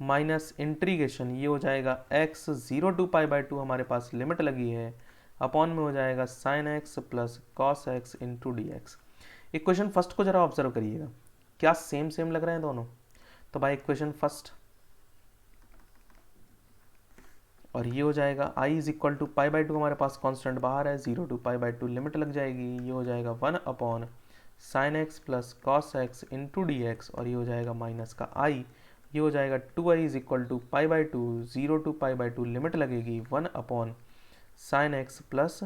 minus integration ये हो जाएगा x 0 टू पाई बाई 2, हमारे पास लिमिट लगी है, अपॉन में हो जाएगा sign x plus cos x into d x. Equation first को जरा ऑब्जर्व करिएगा, क्या सेम सेम लग रहे हैं दोनों? तो भाई इक्वेशन फर्स्ट, और ये हो जाएगा i is equal to pi by 2, हमारे पास कांस्टेंट बाहर है, 0 टू पाई बाई 2 लिमिट लग जाएगी, ये हो जाएगा 1 upon sine x plus cos x into d x, और ये हो जाएगा माइनस का i, ये हो जाएगा 2i is equal to pi by 2, 0 to pi by 2 limit लगेगी 1 upon sine x plus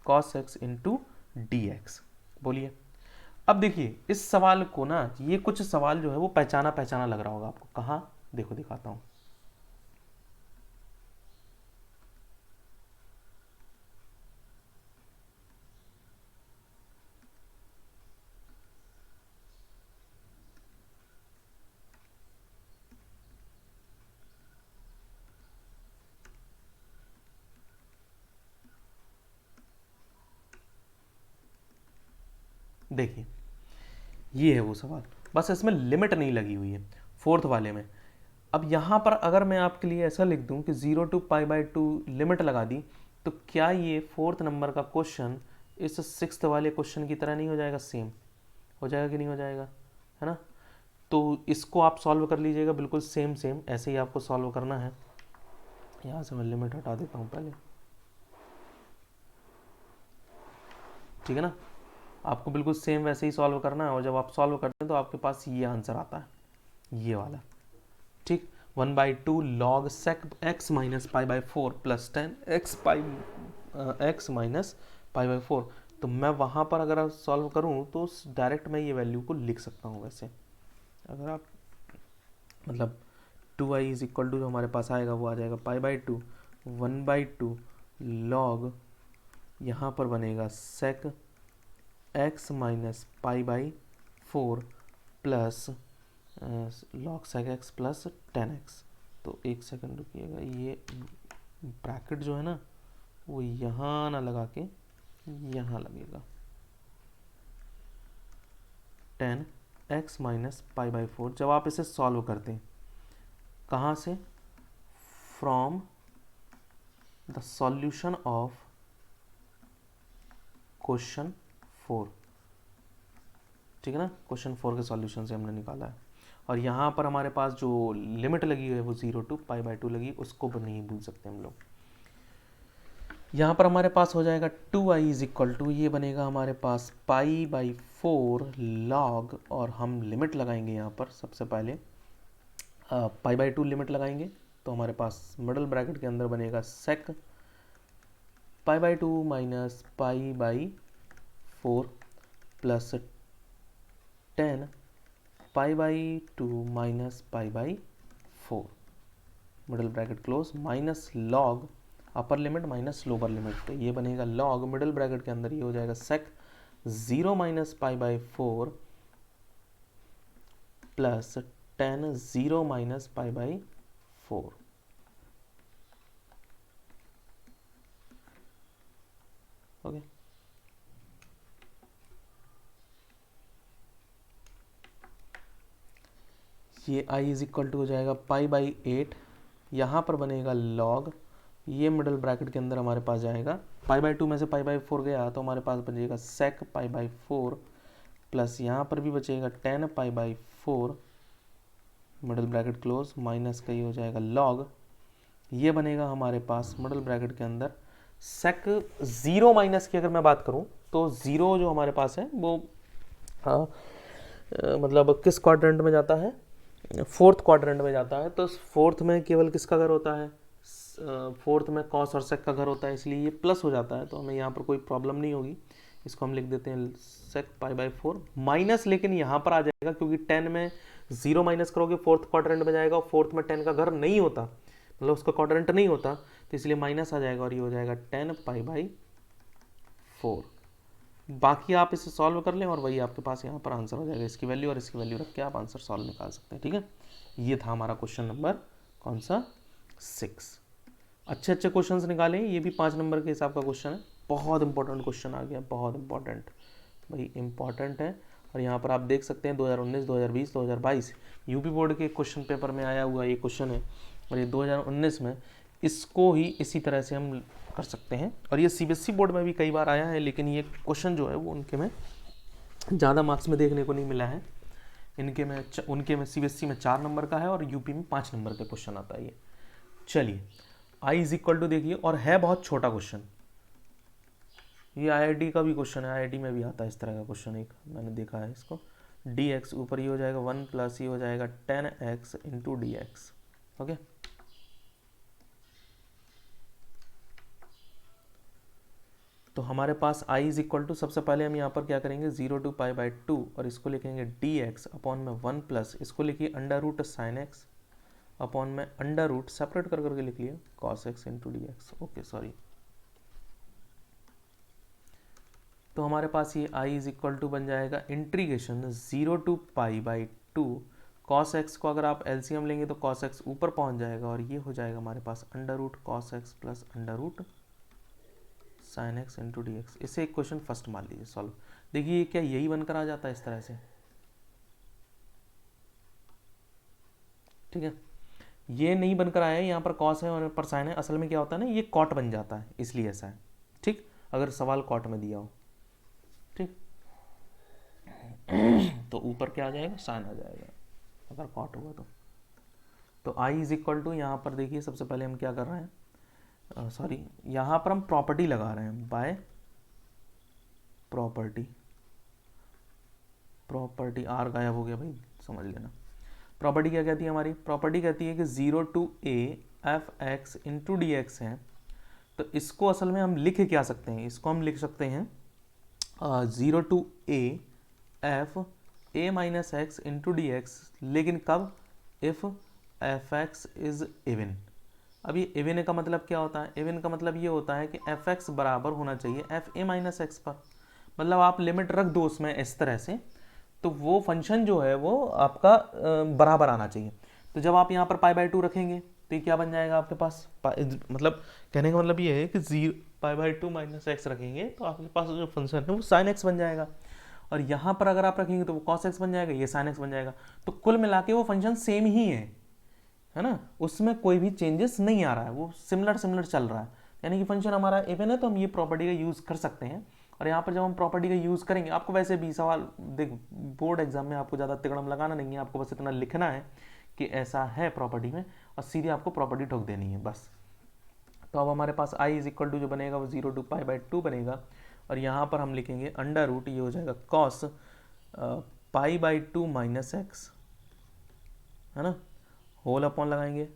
cos x into d x. बोलिए अब देखिए इस सवाल को ना, ये कुछ सवाल जो है वो पहचाना पहचाना लग रहा होगा आपको, कहाँ देखो दिखाता हूँ। देखिए ये है वो सवाल, बस इसमें लिमिट नहीं लगी हुई है फोर्थ वाले में। अब यहाँ पर अगर मैं आपके लिए ऐसा लिख दूँ कि 0 टू पाई बाई 2 लिमिट लगा दी, तो क्या ये फोर्थ नंबर का क्वेश्चन इस सिक्स्थ वाले क्वेश्चन की तरह नहीं हो जाएगा? सेम हो जाएगा कि नहीं हो जाएगा, है ना? तो इसको आप सॉल्व कर लीजिएगा बिल्कुल सेम सेम, ऐसे ही आपको सॉल्व करना है। यहाँ से मैं लिमिट हटा देता हूँ पहले, ठीक है ना? आपको बिल्कुल सेम वैसे ही सॉल्व करना है, और जब आप सॉल्व करते हैं तो आपके पास ये आंसर आता है, ये वाला, ठीक। 1/2 log sec x minus pi by 4 plus 10 x minus pi by 4। तो मैं वहाँ पर अगर सॉल्व करूँ तो डायरेक्ट मैं ये वैल्यू को लिख सकता हूँ। वैसे अगर आप मतलब 2i इज इक्वल टू जो हमारे पास आएगा वो आ जाएगा पाई बाई 2, 1/2 log यहाँ पर बनेगा sec x minus pi by 4 plus log sec x plus 10x। तो एक सेकंड रुकिएगा, ये ब्रैकेट जो है ना वो यहाँ ना लगा के यहाँ लगेगा, 10x माइनस पाई बाई 4। जब आप इसे सॉल्व करते हैं कहाँ से? From the solution of question 4, ठीक है ना? क्वेश्चन 4 के सॉल्यूशन से हमने निकाला है। और यहाँ पर हमारे पास जो लिमिट लगी है वो 0 टू पाई बाई 2 लगी, उसको नहीं भूल सकते हम लोग। यहाँ पर हमारे पास हो जाएगा 2i इज इक्वल टू, ये बनेगा हमारे पास पाई बाई 4 लॉग, और हम लिमिट लगाएंगे यहाँ पर सबसे पहले पाई बाई 2 लिमिट लगाएंगे, तो हमारे पास मिडल ब्रैकेट के अंदर बनेगा sec pi by 2 minus pi by 4 plus 10 pi by 2 minus pi by 4, middle bracket close, minus log upper limit minus lower limit, तो ये बनेगा लॉग मिडल ब्रैकेट के अंदर ये हो जाएगा sec 0 minus pi by 4 plus 10 0 minus pi by 4। Okay, ये i इज इक्वल टू हो जाएगा पाई बाई 8, यहाँ पर बनेगा log, ये मिडल ब्रैकेट के अंदर हमारे पास जाएगा, पाई बाई 2 में से पाई बाई 4 गया तो हमारे पास बचेगा sec पाई बाई 4 प्लस यहाँ पर भी बचेगा 10 पाई by 4, middle bracket close, minus का ये हो जाएगा log, ये बनेगा हमारे पास मिडल ब्रैकेट के अंदर sec 0 माइनस की अगर मैं बात करूँ तो 0 जो हमारे पास है वो मतलब किस क्वाड्रेंट में जाता है? फोर्थ क्वाड्रेंट में जाता है। तो फोर्थ में केवल किसका घर होता है? फोर्थ में कॉस और सेक का घर होता है, इसलिए ये प्लस हो जाता है, तो हमें यहाँ पर कोई प्रॉब्लम नहीं होगी। इसको हम लिख देते हैं सेक पाई बाई 4 माइनस, लेकिन यहाँ पर आ जाएगा क्योंकि 10 में 0 माइनस करोगे फोर्थ क्वाड्रेंट में जाएगा, और फोर्थ में 10 का घर नहीं होता, मतलब उसका क्वाड्रेंट नहीं होता, तो इसलिए माइनस आ जाएगा और ये हो जाएगा 10 पाई बाई 4। बाकी आप इसे सॉल्व कर लें और वही आपके पास यहाँ पर आंसर हो जाएगा, इसकी वैल्यू और इसकी वैल्यू रख के आप आंसर सॉल्व निकाल सकते हैं। ठीक है, ये था हमारा क्वेश्चन नंबर कौन सा? 6। अच्छे क्वेश्चंस निकालें, ये भी 5 नंबर के हिसाब का क्वेश्चन है। बहुत इंपॉर्टेंट क्वेश्चन आ गया, बहुत इंपॉर्टेंट भाई, इंपॉर्टेंट है। और यहाँ पर आप देख सकते हैं 2019, 2020, 2022 यूपी बोर्ड के क्वेश्चन पेपर में आया हुआ ये क्वेश्चन है, और ये 2019 में इसको ही इसी तरह से हम कर सकते हैं। और ये सीबीएसई बोर्ड में भी कई बार आया है, लेकिन ये क्वेश्चन जो है वो उनके में ज़्यादा मार्क्स में देखने को नहीं मिला है। उनके में सीबीएसई में 4 नंबर का है और यूपी में 5 नंबर का क्वेश्चन आता है ये। चलिए आई इज इक्वल टू देखिए, और है बहुत छोटा क्वेश्चन, ये आईआईटी का भी क्वेश्चन है, आईआईटी में भी आता है इस तरह का क्वेश्चन, एक मैंने देखा है इसको। डी एक्स ऊपर ये हो जाएगा 1 प्लस ये हो जाएगा 10x into d x. Okay, तो हमारे पास i इज इक्वल टू, सबसे पहले हम यहाँ पर क्या करेंगे 0 टू पाई बाई 2, और इसको लिखेंगे डी एक्स अपॉन में 1 प्लस इसको लिखिए under root sine x upon में अंडर रूट सेपरेट कर करके लिख लिया cos x into d x. Okay sorry, तो हमारे पास ये i इज इक्वल टू बन जाएगा integration 0 to pi by 2 cos x को अगर आप एलसीएम लेंगे तो कॉस एक्स ऊपर पहुंच जाएगा, और ये हो जाएगा हमारे पास under root cos x plus under root sine x into d x. इसे एक क्वेश्चन फर्स्ट मान लीजिए सॉल्व। देखिए क्या यही बनकर आ जाता है इस तरह से, ठीक है। ये नहीं बनकर आया है, यहाँ पर कॉस है और यहाँ पर साइन है, असल में क्या होता है ना, ये कॉट बन जाता है, इसलिए ऐसा है, ठीक। अगर सवाल कॉट में दिया हो, ठीक, तो ऊपर क्या आ जाएगा, साइन आ जाएगा अगर कॉट हुआ तो आई इज इक्वल टू, यहाँ पर देखिए सबसे पहले हम क्या कर रहे हैं, सॉरी यहाँ पर हम प्रॉपर्टी लगा रहे हैं, बाय प्रॉपर्टी आर गायब हो गया भाई, समझ लेना। प्रॉपर्टी क्या कहती है हमारी, प्रॉपर्टी कहती है कि 0 to a f x into d x है, तो इसको असल में हम लिख क्या सकते हैं, इसको हम लिख सकते हैं 0 to a f a minus x into d x, लेकिन कब, if f x is even. अब ये इवन का मतलब क्या होता है, इवन का मतलब ये होता है कि एफ एक्स बराबर होना चाहिए एफ ए माइनस एक्स पर, मतलब आप लिमिट रख दो उसमें इस तरह से, तो वो फंक्शन जो है वो आपका बराबर आना चाहिए। तो जब आप यहाँ पर पाई बाई 2 रखेंगे तो ये क्या बन जाएगा आपके पास, मतलब कहने का मतलब ये है कि 0 पाई बाई 2 माइनस एक्स रखेंगे तो आपके पास जो फंक्शन है वो साइन एक्स बन जाएगा, और यहाँ पर अगर आप रखेंगे तो वो कॉस एक्स बन जाएगा, ये साइन एक्स बन जाएगा। तो कुल मिला के वो फंक्शन सेम ही है ना, उसमें कोई भी चेंजेस नहीं आ रहा है, वो सिमिलर चल रहा है, यानी कि फंक्शन हमारा इवन है, तो हम ये प्रॉपर्टी का यूज़ कर सकते हैं। और यहाँ पर जब हम प्रॉपर्टी का यूज़ करेंगे, आपको वैसे भी सवाल देख बोर्ड एग्जाम में आपको ज़्यादा तिकड़म लगाना नहीं है, आपको बस इतना लिखना है कि ऐसा है प्रॉपर्टी में, और सीधे आपको प्रॉपर्टी ठोक देनी है बस। तो अब हमारे पास i इज इक्वल टू जो बनेगा वो 0 टू पाई बाई 2 बनेगा, और यहाँ पर हम लिखेंगे अंडर रूट, ये हो जाएगा cos pi by 2 minus x, है ना, होल अपॉन लगाएंगे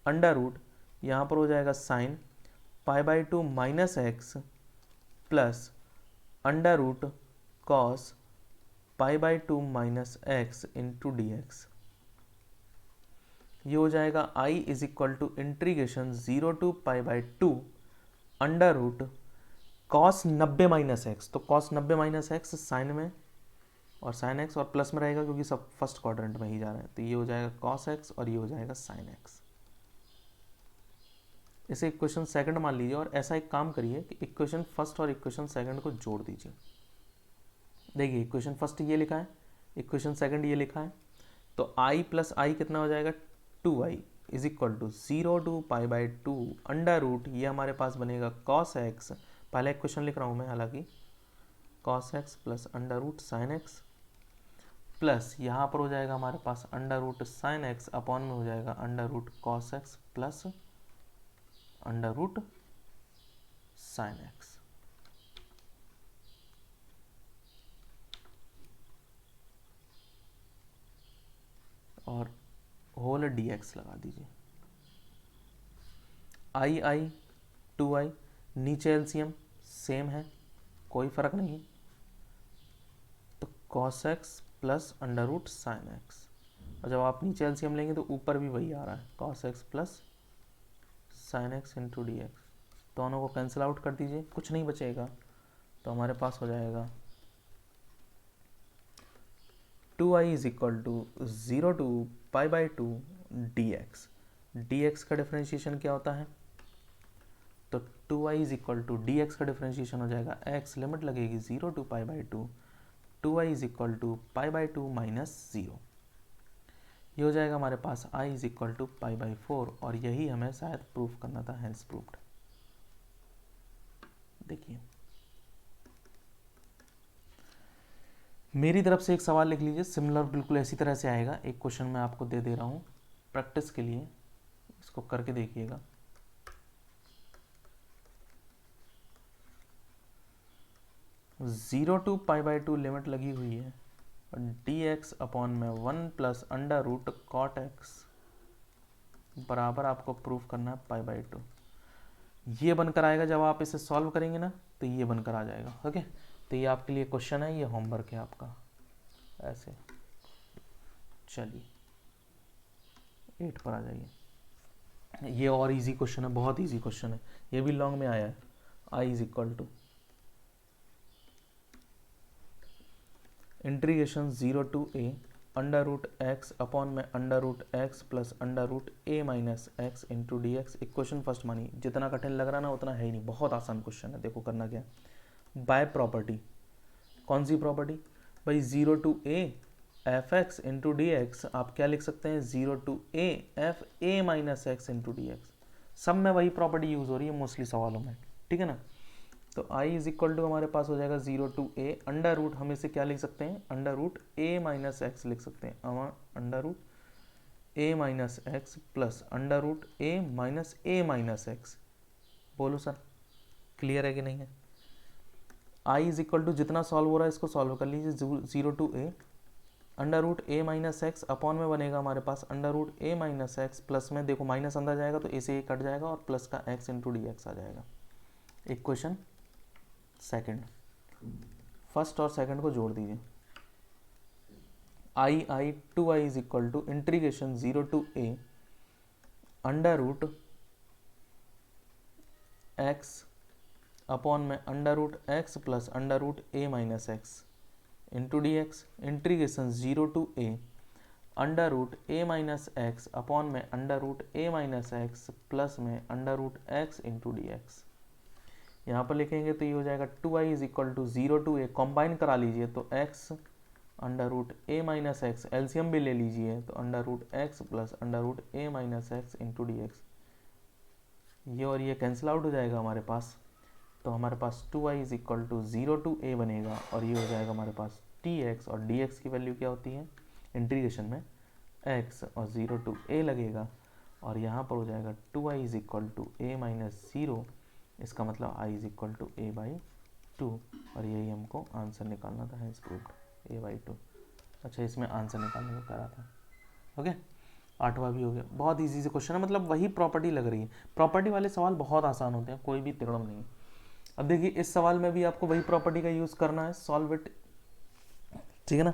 अंडर रूट, यहाँ पर हो जाएगा sine pi by 2 minus x plus under root cos pi by 2 minus x into d x. ये हो जाएगा i is equal to integration 0 to pi by 2 under root cos 90 minus x, तो कॉस 90 माइनस एक्स साइन में, और साइन एक्स और प्लस में रहेगा क्योंकि सब फर्स्ट क्वाड्रेंट में ही जा रहे हैं, तो ये हो जाएगा कॉस एक्स और ये हो जाएगा साइन एक्स। इसे इक्वेशन सेकंड मान लीजिए, और ऐसा एक काम करिए कि इक्वेशन फर्स्ट और इक्वेशन सेकंड को जोड़ दीजिए। देखिए इक्वेशन फर्स्ट ये लिखा है, इक्वेशन सेकंड ये लिखा है, तो i प्लस आई कितना हो जाएगा 2i is equal to 0 to pi by 2 under root, ये हमारे पास बनेगा कॉस एक्स, पहला इक्वेशन लिख रहा हूँ मैं हालांकि, cos x plus under root sine x, plus यहाँ पर हो जाएगा हमारे पास under root sine x upon में हो जाएगा under root cos x plus under root sine x. और होल डी एक्स लगा दीजिए, आई 2i, नीचे एलसीएम सेम है, कोई फर्क नहीं, तो cos x plus under root sine x, और जब आप नीचे एलसीएम लेंगे तो ऊपर भी वही आ रहा है cos x plus sign x into d x, दोनों को कैंसिल आउट कर दीजिए, कुछ नहीं बचेगा, तो हमारे पास हो जाएगा 2i is equal to 0 to pi by 2 d x. D x का डिफ्रेंशिएशन क्या होता है, तो 2y is equal to d x का डिफ्रेंशिएशन हो जाएगा x, लिमिट लगेगी 0 to pi by 2, 2y is equal to pi by 2 minus 0। ये हो जाएगा हमारे पास i is equal to pi by 4, और यही हमें शायद प्रूफ करना था, हेंस प्रूफ्ड। देखिए मेरी तरफ से एक सवाल लिख लीजिए, सिमिलर बिल्कुल ऐसी तरह से आएगा। एक क्वेश्चन मैं आपको दे दे रहा हूँ प्रैक्टिस के लिए, इसको करके देखिएगा। Zero to pi by 2 limit लगी हुई है, और डी एक्स अपॉन में 1 plus under root cot x बराबर आपको प्रूफ करना है पाई बाई 2। ये बनकर आएगा जब आप इसे सॉल्व करेंगे ना, तो ये बनकर आ जाएगा। ओके, तो ये आपके लिए क्वेश्चन है, ये होमवर्क है आपका। ऐसे चलिए 8 पर आ जाइए। ये और इजी क्वेश्चन है, बहुत इजी क्वेश्चन है, ये भी लॉन्ग में आया है। I is equal to integration 0 to a under root x upon में under root x plus under root a minus x into d x. Equation first मानी, जितना कठिन लग रहा ना उतना है ही नहीं, बहुत आसान क्वेश्चन है। देखो करना क्या, बाय प्रॉपर्टी। कौन सी प्रॉपर्टी भाई? 0 to a f x into d x, आप क्या लिख सकते हैं? 0 to a f a minus x into d x. सब में वही प्रॉपर्टी यूज हो रही है मोस्टली सवालों में, ठीक है ना। तो i इज इक्वल टू हमारे पास हो जाएगा 0 टू a अंडर रूट, हम इसे क्या लिख सकते हैं? Under root a minus x लिख सकते हैं, under root a minus x plus under root a minus x. बोलो सर क्लियर है कि नहीं है? i इज इक्वल टू जितना सॉल्व हो रहा है इसको सॉल्व कर लीजिए। 0 to a under root a minus x upon में बनेगा हमारे पास under root a minus x plus में, देखो माइनस अंदर जाएगा तो a से a कट जाएगा और प्लस का x इंटू डी एक्स आ जाएगा। इक्वेशन सेकंड, फर्स्ट और सेकंड को जोड़ दीजिए। I 2i is equal to integration 0 to a under root x upon में under root x plus under root a minus x into d x. Integration 0 to a under root a minus x upon में under root a minus x plus में under root x into d x. यहाँ पर लिखेंगे तो ये हो जाएगा 2i is equal to 0 to a, combine करा लीजिए तो x under root a minus x, LCM भी ले लीजिए तो under root x plus under root a minus x into d x. ये और ये कैंसिल आउट हो जाएगा हमारे पास, तो हमारे पास 2i is equal to 0 to a बनेगा, और ये हो जाएगा हमारे पास dx, और dx की वैल्यू क्या होती है इंटीग्रेशन में? x, और 0 टू a लगेगा, और यहाँ पर हो जाएगा 2i is equal to a minus 0, इसका मतलब i is equal to a by 2, और यही हमको आंसर निकालना था, हेंस प्रूव्ड a बाई 2। अच्छा, इसमें आंसर निकालने को कह रहा था। ओके, 8वां भी हो गया। बहुत इजी से क्वेश्चन है, मतलब वही प्रॉपर्टी लग रही है। प्रॉपर्टी वाले सवाल बहुत आसान होते हैं, कोई भी तिगड़म नहीं है। अब देखिए इस सवाल में भी आपको वही प्रॉपर्टी का यूज़ करना है, सॉल्व इट, ठीक है ना।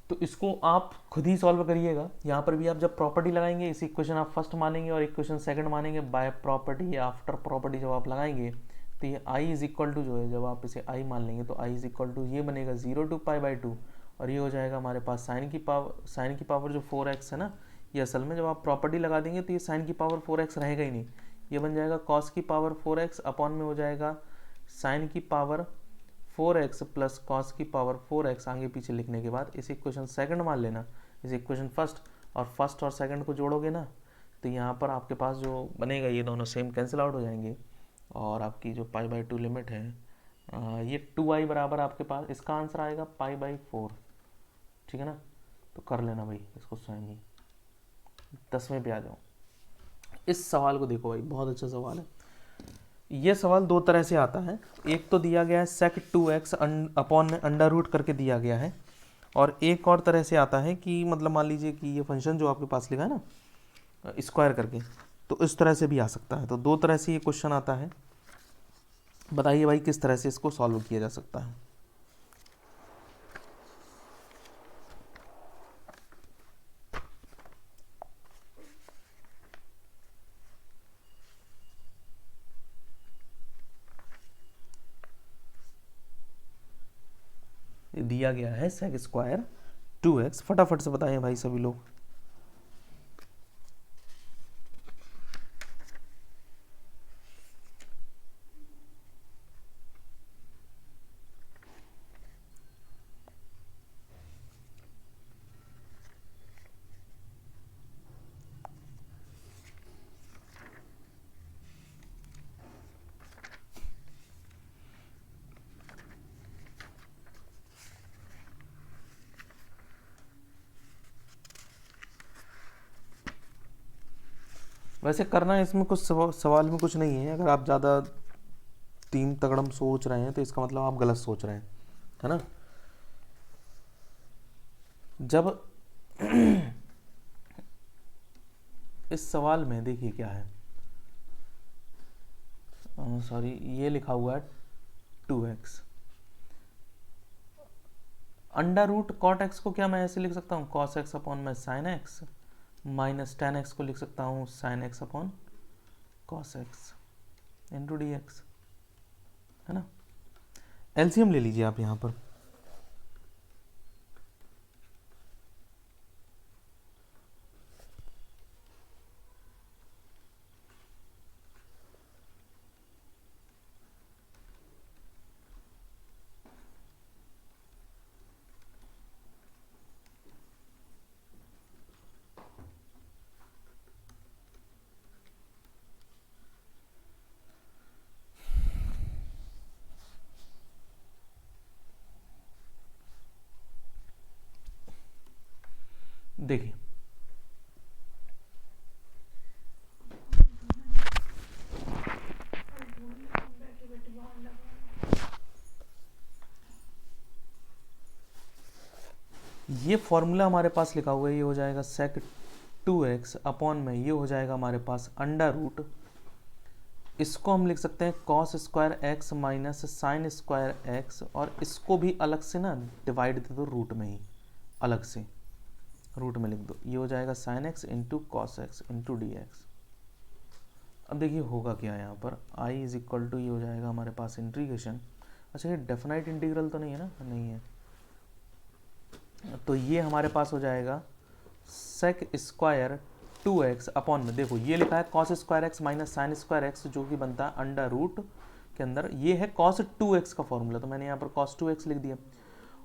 तो इसको आप खुद ही सॉल्व करिएगा। यहाँ पर भी आप जब प्रॉपर्टी लगाएंगे, इस इक्वेशन आप फर्स्ट मानेंगे और इक्वेशन सेकंड मानेंगे बाय प्रॉपर्टी या आफ्टर प्रॉपर्टी। जब आप लगाएंगे तो ये i इज इक्वल टू जो है, जब आप इसे i मान लेंगे तो i इज इक्वल टू ये बनेगा 0 टू पाई बाई 2, और ये हो जाएगा हमारे पास साइन की पावर जो 4x है ना, ये असल में जब आप प्रॉपर्टी लगा देंगे तो ये साइन की पावर 4x रहेगा ही नहीं, ये बन जाएगा कॉस की पावर 4x अपॉन में हो जाएगा साइन की पावर 4x प्लस कॉस की पावर 4x। आगे पीछे लिखने के बाद इस इक्वेशन सेकंड मान लेना, इस इक्वेशन फर्स्ट और सेकंड को जोड़ोगे ना, तो यहाँ पर आपके पास जो बनेगा ये दोनों सेम कैंसिल आउट हो जाएंगे, और आपकी जो पाई बाई 2 लिमिट है ये 2i बराबर आपके पास इसका आंसर आएगा पाई बाई 4, ठीक है ना। तो कर लेना भाई इसको स्वयं ही। 10वें पे आ जाओ। इस सवाल को देखो भाई, बहुत अच्छा सवाल है। ये सवाल दो तरह से आता है, एक तो दिया गया है sec 2x अपॉन में अंडर रूट करके दिया गया है, और एक और तरह से आता है कि मतलब मान लीजिए कि ये फंक्शन जो आपके पास लिखा है ना स्क्वायर करके, तो इस तरह से भी आ सकता है। तो दो तरह से ये क्वेश्चन आता है, बताइए भाई किस तरह से इसको सॉल्व किया जा सकता है। दिया गया है sec स्क्वायर 2x, फटाफट से बताइए भाई सभी लोग। वैसे करना है इसमें कुछ सवाल में कुछ नहीं है। अगर आप ज़्यादा तीन तगड़म सोच रहे हैं तो इसका मतलब आप गलत सोच रहे हैं, है ना। जब इस सवाल में देखिए क्या है, सॉरी ये लिखा हुआ है 2x, under root cot x को क्या मैं ऐसे लिख सकता हूँ, कॉस एक्स अपॉन में sine x, minus ten x को लिख सकता हूँ sign x upon cos x into d x, है ना। एलसीएम ले लीजिए आप यहाँ पर। देखिए ये फॉर्मूला हमारे पास लिखा हुआ है, ये हो जाएगा सेक 2x अपॉन में ये हो जाएगा हमारे पास अंडर रूट, इसको हम लिख सकते हैं cos square x minus sign square x, और इसको भी अलग से ना डिवाइड दे दो रूट में ही, अलग से रूट में लिख दो, ये हो जाएगा sign x into cos x into d x. अब देखिए होगा क्या यहाँ पर, i इज इक्वल टू ये हो जाएगा हमारे पास इंटीग्रेशन, अच्छा ये डेफिनाइट इंटीग्रल तो नहीं है ना, नहीं है, तो ये हमारे पास हो जाएगा सेक स्क्वायर 2x अपॉन में, देखो ये लिखा है cos square x minus sign square x, जो कि बनता है अंडर रूट के अंदर, ये है कॉस 2x का फॉर्मूला, तो मैंने यहाँ पर कॉस 2x लिख दिया,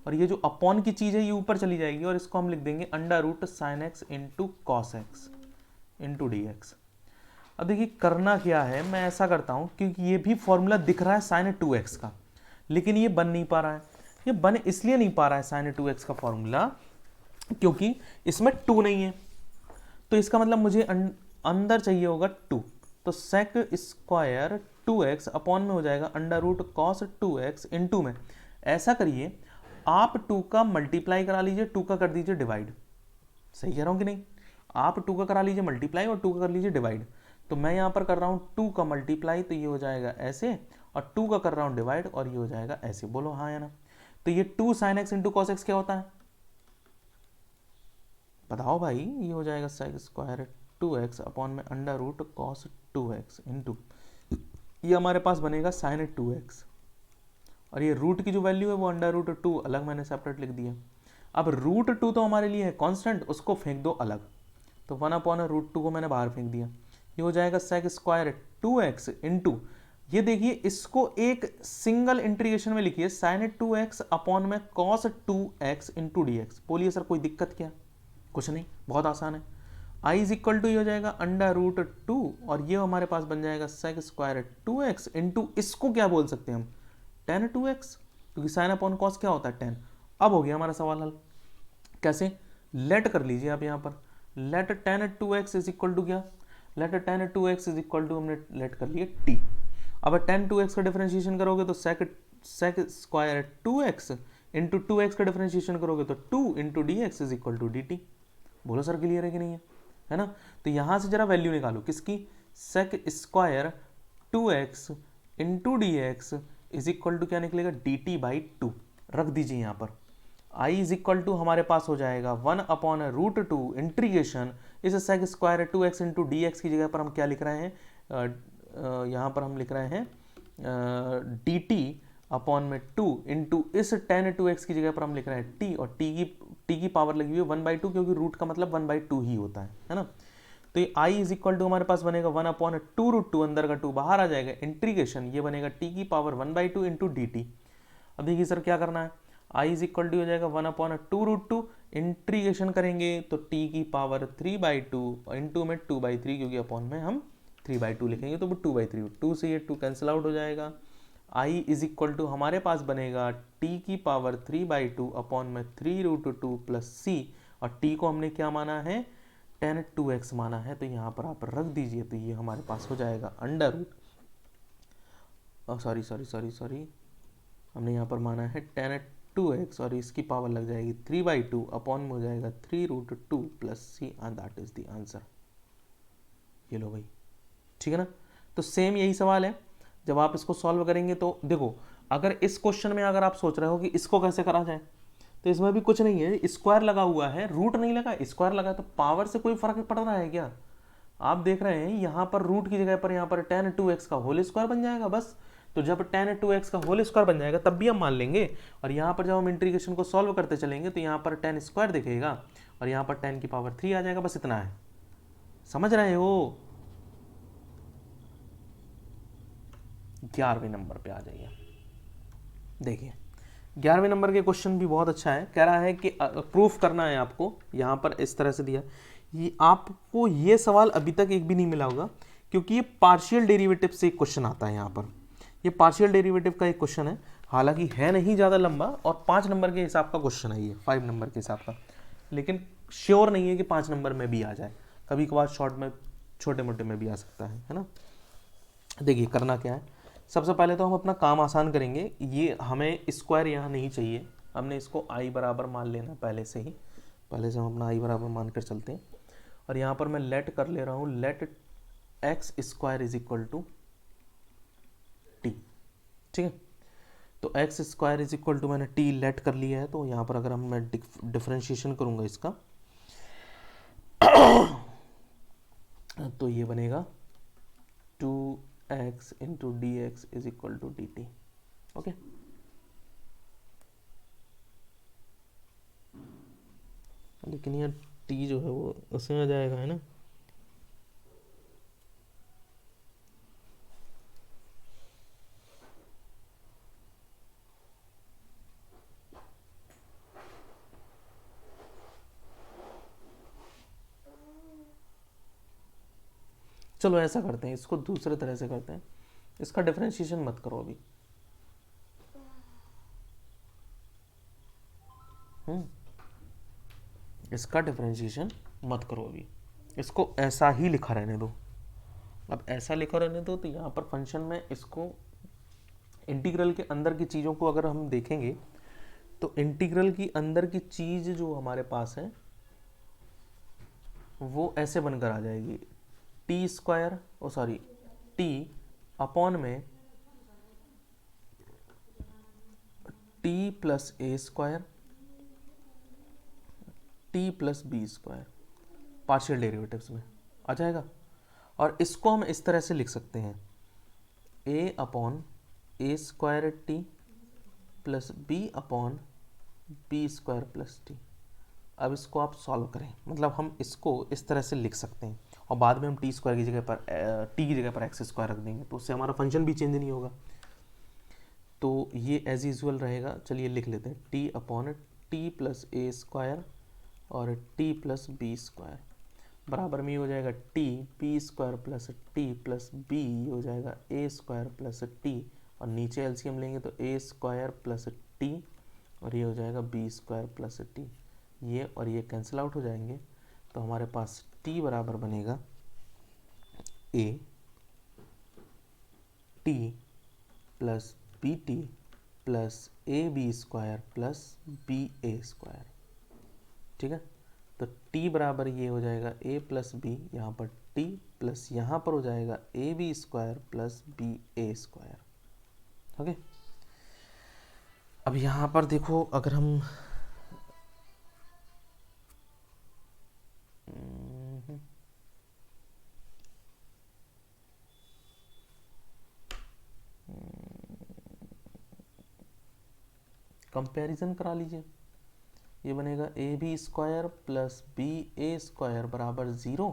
और ये जो अपॉन की चीज़ है ये ऊपर चली जाएगी, और इसको हम लिख देंगे under root sine x into cos x into d x. अब देखिए करना क्या है, मैं ऐसा करता हूँ, क्योंकि ये भी फॉर्मूला दिख रहा है साइन 2x का, लेकिन ये बन नहीं पा रहा है, ये बन इसलिए नहीं पा रहा है साइन 2x का फॉर्मूला क्योंकि इसमें 2 नहीं है, तो इसका मतलब मुझे अंदर चाहिए होगा 2, तो सेक स्क्वायर 2x अपॉन में हो जाएगा under root cos 2x into में, ऐसा करिए आप 2 का मल्टीप्लाई करा लीजिए, 2 का कर दीजिए डिवाइड, सही कह रहा हूँ कि नहीं, आप 2 का करा लीजिए मल्टीप्लाई और 2 का कर लीजिए डिवाइड, तो मैं यहाँ पर कर रहा हूँ 2 का मल्टीप्लाई, तो ये हो जाएगा ऐसे, और 2 का कर रहा हूँ डिवाइड, और ये हो जाएगा ऐसे, बोलो हाँ या ना। तो ये 2 sine x into cos x क्या होता है, बताओ भाई, ये हो जाएगा सेक स्क्वायर 2x अपॉन में under root cos 2x into ये हमारे पास बनेगा साइन 2x, और ये रूट की जो वैल्यू है वो अंडर रूट 2 अलग मैंने सेपरेट लिख दिया। अब रूट 2 तो हमारे लिए है कांस्टेंट, उसको फेंक दो अलग, तो 1 अपॉन रूट 2 को मैंने बाहर फेंक दिया, ये हो जाएगा सेक स्क्वायर 2x इंटू ये देखिए इसको एक सिंगल इंटीग्रेशन में लिखिए साइन 2x अपॉन में cos 2x into d x. बोलिए सर कोई दिक्कत क्या, कुछ नहीं, बहुत आसान है। i इज इक्वल टू ये हो जाएगा अंडर रूट 2, और ये हमारे पास बन जाएगा सेक स्क्वायर 2x इंटू इसको क्या बोल सकते हैं हम, टेन 2x, क्योंकि साइन अपॉन कॉस क्या होता है 10। अब हो गया हमारा सवाल हल, कैसे, लेट कर लीजिए आप यहाँ पर, let tan 2x is equal to क्या, let tan 2x is equal to हमने लेट कर लिया t। अब टेन 2x का डिफरेंशिएशन करोगे तो सेक स्क्वायर 2x इंटू 2x का डिफरेंशिएशन करोगे तो 2 into d x is equal to d t. बोलो सर क्लियर है कि नहीं है ना। तो यहां से जरा वैल्यू निकालो किसकी, sec square 2x into d x is equal to क्या निकलेगा, डी टी बाई 2, रख दीजिए यहाँ पर। i इज इक्वल टू हमारे पास हो जाएगा 1 अपॉन रूट 2 इंट्रीगेशन इस sec square 2x into d x की जगह पर हम क्या लिख रहे हैं, यहाँ पर हम लिख रहे हैं डी टी अपॉन में 2 इंटू इस टेन 2x की जगह पर हम लिख रहे हैं t, और t की पावर लगी हुई है 1/2, क्योंकि रूट का मतलब 1/2 ही होता है ना। तो ये i इज इक्वल टू हमारे पास बनेगा 1 अपॉन 2 रूट 2, अंदर का 2 बाहर आ जाएगा, इंट्रीगेशन ये बनेगा t की पावर 1/2 इंटू डी टी। अब देखिए सर क्या करना है, i इज इक्वल टू हो जाएगा 1 अपॉन 2 रूट 2, इंट्रीगेशन करेंगे तो t की पावर 3/2 इंटू में 2/3, क्योंकि अपॉन में हम 3/2 लिखेंगे तो वो 2/3, 2 से ये 2 कैंसिल आउट हो जाएगा। i इज इक्वल टू हमारे पास बनेगा t की पावर 3/2 अपॉन में 3 रूट 2 प्लस c, और t को हमने क्या माना है tan2x माना है, तो यहाँ पर आप रख दीजिए, तो ये हमारे पास हो जाएगा अंडर रूट, सॉरी, हमने यहाँ पर माना है tan2x और इसकी पावर लग जाएगी 3/2 अपॉन में हो जाएगा 3√2 plus C, and that is the answer. ये लो भाई, ठीक है ना। तो सेम यही सवाल है, जब आप इसको सॉल्व करेंगे तो देखो, अगर इस क्वेश्चन में अगर आप सोच रहे हो कि इसको कैसे करा जाए, तो इसमें भी कुछ नहीं है, स्क्वायर लगा हुआ है, रूट नहीं लगा, स्क्वायर लगा, तो पावर से कोई फर्क पड़ रहा है क्या? आप देख रहे हैं यहाँ पर रूट की जगह पर यहाँ पर tan2x का होल स्क्वायर बन जाएगा बस। तो जब tan2x का होल स्क्वायर बन जाएगा तब भी हम मान लेंगे, और यहाँ पर जब हम इंटीग्रेशन को सॉल्व करते चलेंगे तो यहाँ पर tan स्क्वायर दिखेगा और यहाँ पर tan की पावर 3 आ जाएगा, बस इतना है। समझ रहे हो? 11वें नंबर पे आ जाइए। देखिए 11वें नंबर के क्वेश्चन भी बहुत अच्छा है, कह रहा है कि प्रूफ करना है आपको, यहाँ पर इस तरह से दिया। ये आपको ये सवाल अभी तक एक भी नहीं मिला होगा, क्योंकि ये पार्शियल डेरिवेटिव से एक क्वेश्चन आता है। यहाँ पर ये पार्शियल डेरिवेटिव का एक क्वेश्चन है, हालांकि है नहीं ज़्यादा लंबा, और 5 नंबर के हिसाब का क्वेश्चन है ये, 5 नंबर के हिसाब का, लेकिन श्योर नहीं है कि 5 नंबर में भी आ जाए, कभी कभार शॉर्ट में छोटे मोटे में भी आ सकता है ना। देखिए करना क्या है, सबसे पहले तो हम अपना काम आसान करेंगे। ये हमें स्क्वायर यहाँ नहीं चाहिए, हमने इसको आई बराबर मान लेना पहले से ही, पहले से हम अपना आई बराबर मान कर चलते हैं। और यहाँ पर मैं लेट कर ले रहा हूँ, let x square is equal to t, ठीक है। तो x square is equal to मैंने टी लेट कर लिया है, तो यहाँ पर अगर हम मैं डिफरेंशिएशन करूँगा इसका तो ये बनेगा 2x into d x is equal to d t. Okay, लेकिन यार t जो है वो उसमें आ जाएगा, है ना। चलो ऐसा करते हैं, इसको दूसरे तरह से करते हैं, इसका डिफरेंशिएशन मत करो अभी। इसका डिफरेंशिएशन मत करो अभी, इसको ऐसा ही लिखा रहने दो। अब ऐसा लिखा रहने दो, तो यहाँ पर फंक्शन में इसको इंटीग्रल के अंदर की चीज़ों को अगर हम देखेंगे, तो इंटीग्रल की अंदर की चीज़ जो हमारे पास है वो ऐसे बनकर आ जाएगी, टी स्क्वायर टी अपॉन में t plus a square t plus b square, partial derivatives में आ जाएगा। और इसको हम इस तरह से लिख सकते हैं, a upon a square t plus b upon b square plus t. अब इसको आप सॉल्व करें, मतलब हम इसको इस तरह से लिख सकते हैं, और बाद में हम टी स्क्वायर की जगह पर टी की जगह पर एक्स स्क्वायर रख देंगे, तो उससे हमारा फंक्शन भी चेंज नहीं होगा, तो ये एज यूजुअल रहेगा। चलिए लिख लेते हैं, t upon t plus a square और टी प्लस बी स्क्वायर बराबर में हो जाएगा t b square plus t plus b हो जाएगा ए स्क्वायर प्लस टी, और नीचे एलसीएम लेंगे तो ए स्क्वायर प्लस टी और ये हो जाएगा बी स्क्वायर प्लस टी, ये और ये कैंसिल आउट हो जाएंगे, तो हमारे पास t बराबर बनेगा a t plus b t plus a b square plus b a square, ठीक है। तो t बराबर ये हो जाएगा a प्लस बी, यहाँ पर t प्लस यहाँ पर हो जाएगा a b square plus b a square. Okay, अब यहाँ पर देखो, अगर हम कंपैरिजन करा लीजिए, ये बनेगा a b square plus b a square बराबर 0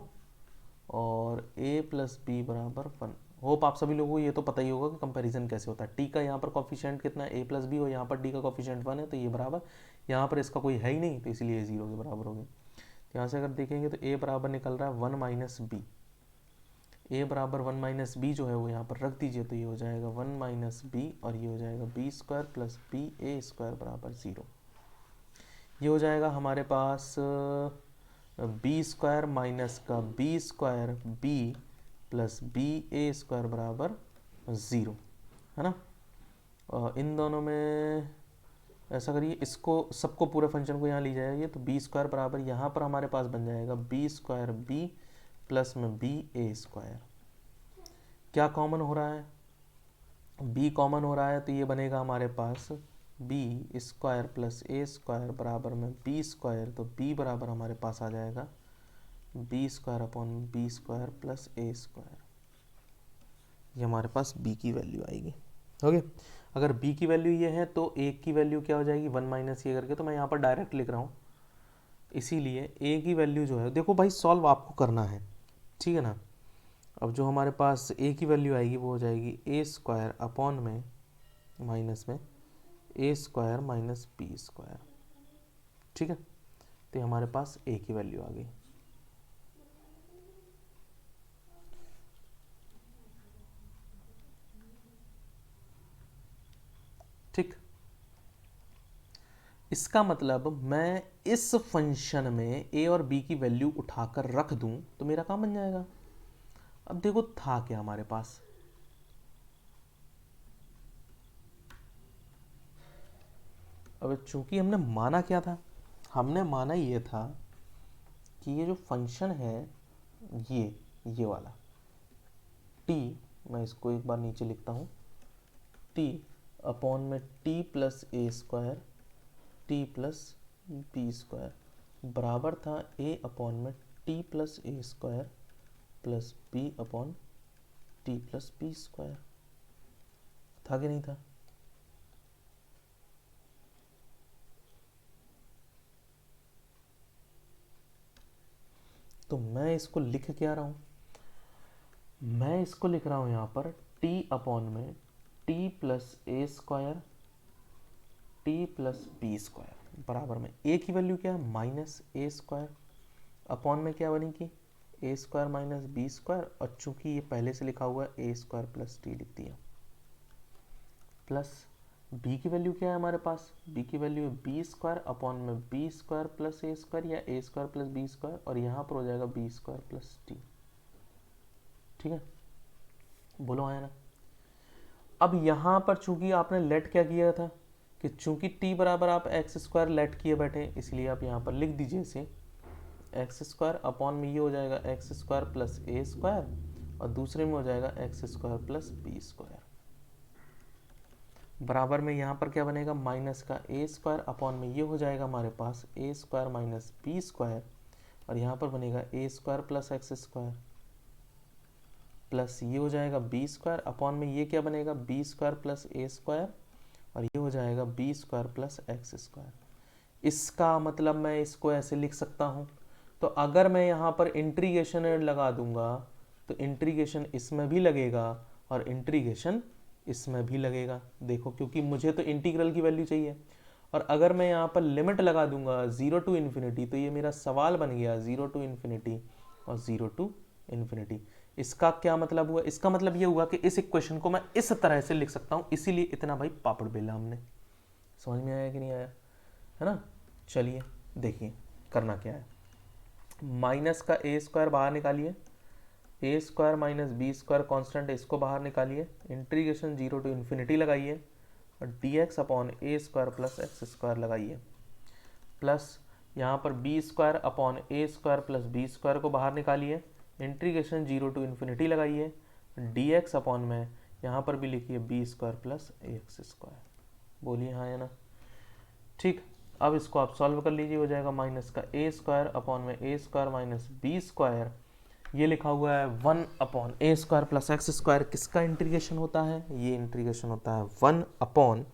और a प्लस बी बराबर 1। होप आप सभी लोगों को ये तो पता ही होगा कि कंपैरिजन कैसे होता है। t का यहाँ पर कॉफिशिएंट कितना है, a प्लस बी, और यहाँ पर d का कॉफिशिएंट 1 है, तो ये बराबर, यहाँ पर इसका कोई है ही नहीं, तो इसलिए 0 के बराबर हो गया। तो यहाँ से अगर देखेंगे तो a बराबर निकल रहा है 1 माइनस बी, a बराबर 1 माइनस बी जो है वो यहाँ पर रख दीजिए, तो ये हो जाएगा 1 माइनस बी और ये हो जाएगा b square plus b a square बराबर 0। ये हो जाएगा हमारे पास बी स्क्वायर माइनस का b square b plus b a square बराबर 0, है ना। इन दोनों में ऐसा करिए, इसको सबको पूरे फंक्शन को यहाँ ली जाएगी, तो बी स्क्वायर बराबर यहाँ पर हमारे पास बन जाएगा बी स्क्वायर बी प्लस में बी ए स्क्वायर। क्या कॉमन हो रहा है, b कॉमन हो रहा है, तो ये बनेगा हमारे पास b square plus a square बराबर में b स्क्वायर, तो b बराबर हमारे पास आ जाएगा b square upon b square plus a square. ये हमारे पास b की वैल्यू आएगी। ओके, अगर b की वैल्यू ये है तो a की वैल्यू क्या हो जाएगी, 1 माइनस ये करके, तो मैं यहाँ पर डायरेक्ट लिख रहा हूँ। इसीलिए a की वैल्यू जो है, देखो भाई सॉल्व आपको करना है, ठीक है ना। अब जो हमारे पास a की वैल्यू आएगी वो हो जाएगी ए स्क्वायर अपॉन में माइनस में a square minus b square, ठीक है। तो ये हमारे पास a की वैल्यू आ गई। ठीक, इसका मतलब मैं इस फंक्शन में a और b की वैल्यू उठाकर रख दूं तो मेरा काम बन जाएगा। अब देखो था क्या हमारे पास, अब चूंकि हमने माना क्या था, हमने माना ये था कि ये जो फंक्शन है ये वाला t, मैं इसको एक बार नीचे लिखता हूँ, t अपॉन में t plus a square t plus b square बराबर था a अपॉन में t plus a square plus b upon t plus b square. था कि नहीं था? तो मैं इसको लिख क्या रहा हूं, मैं इसको लिख रहा हूं यहां पर t अपॉन में t plus a square t plus b square बराबर में a की वैल्यू क्या है, माइनस ए स्क्वायर अपॉन में क्या बनेगी, ए स्क्वायर माइनस बी स्क्वायर, और चूंकि ये पहले से लिखा हुआ है ए स्क्वायर प्लस टी लिख दिया, प्लस b की वैल्यू क्या है हमारे पास, b की वैल्यू है बी स्क्वायर अपॉन में B square plus a square या ए स्क्वायर प्लस बी स्क्वायर, और यहाँ पर हो जाएगा बी स्क्वायर प्लस टी। ठीक है, बोलो आया ना। अब यहाँ पर चूंकि आपने लेट क्या किया था कि चूंकि t बराबर आप एक्स स्क्वायर लेट किए बैठे, इसलिए आप यहाँ पर लिख दीजिए इसे एक्स स्क्वायर अपॉन में ये हो जाएगा x square plus a square, और दूसरे में हो जाएगा x square plus b square बराबर में यहाँ पर क्या बनेगा, माइनस का ए स्क्वायर अपॉन में ये हो जाएगा हमारे पास a square minus b square, और यहाँ पर बनेगा a square plus x square plus ये हो जाएगा बी स्क्वायर अपॉन में ये क्या बनेगा, b square plus a square, और ये हो जाएगा b square plus x square. इसका मतलब मैं इसको ऐसे लिख सकता हूँ, तो अगर मैं यहाँ पर इंटीग्रेशन लगा दूंगा तो इंटीग्रेशन इसमें भी लगेगा और इंटीग्रेशन इसमें भी लगेगा। देखो क्योंकि मुझे तो इंटीग्रल की वैल्यू चाहिए, और अगर मैं यहाँ पर लिमिट लगा दूंगा 0 टू इन्फिनिटी, तो ये मेरा सवाल बन गया 0 टू इन्फिनिटी और 0 टू इन्फिनिटी। इसका क्या मतलब हुआ, इसका मतलब ये हुआ कि इस इक्वेशन को मैं इस तरह से लिख सकता हूँ, इसीलिए इतना भाई पापड़ बेला हमने। समझ में आया कि नहीं आया, है ना। चलिए देखिए करना क्या है, माइनस का ए स्क्वायर बाहर निकालिए, a square minus b square constant इसको बाहर निकालिए, इंटीग्रेशन 0 टू इन्फिनिटी लगाइए, और d x upon a square plus x square लगाइए, प्लस यहाँ पर b square upon a square plus b square को बाहर निकालिए, इंटीग्रेशन 0 टू इन्फिनिटी लगाइए, डी एक्स अपॉन में यहाँ पर भी लिखिए b square plus a x square. बोलिए हाँ या ना। ठीक, अब इसको आप सॉल्व कर लीजिए, हो जाएगा माइनस का ए स्क्वायर अपॉन में a square minus b square, ये लिखा हुआ है 1 upon a square plus x square, किसका इंटीग्रेशन होता है, ये इंटीग्रेशन होता है 1 upon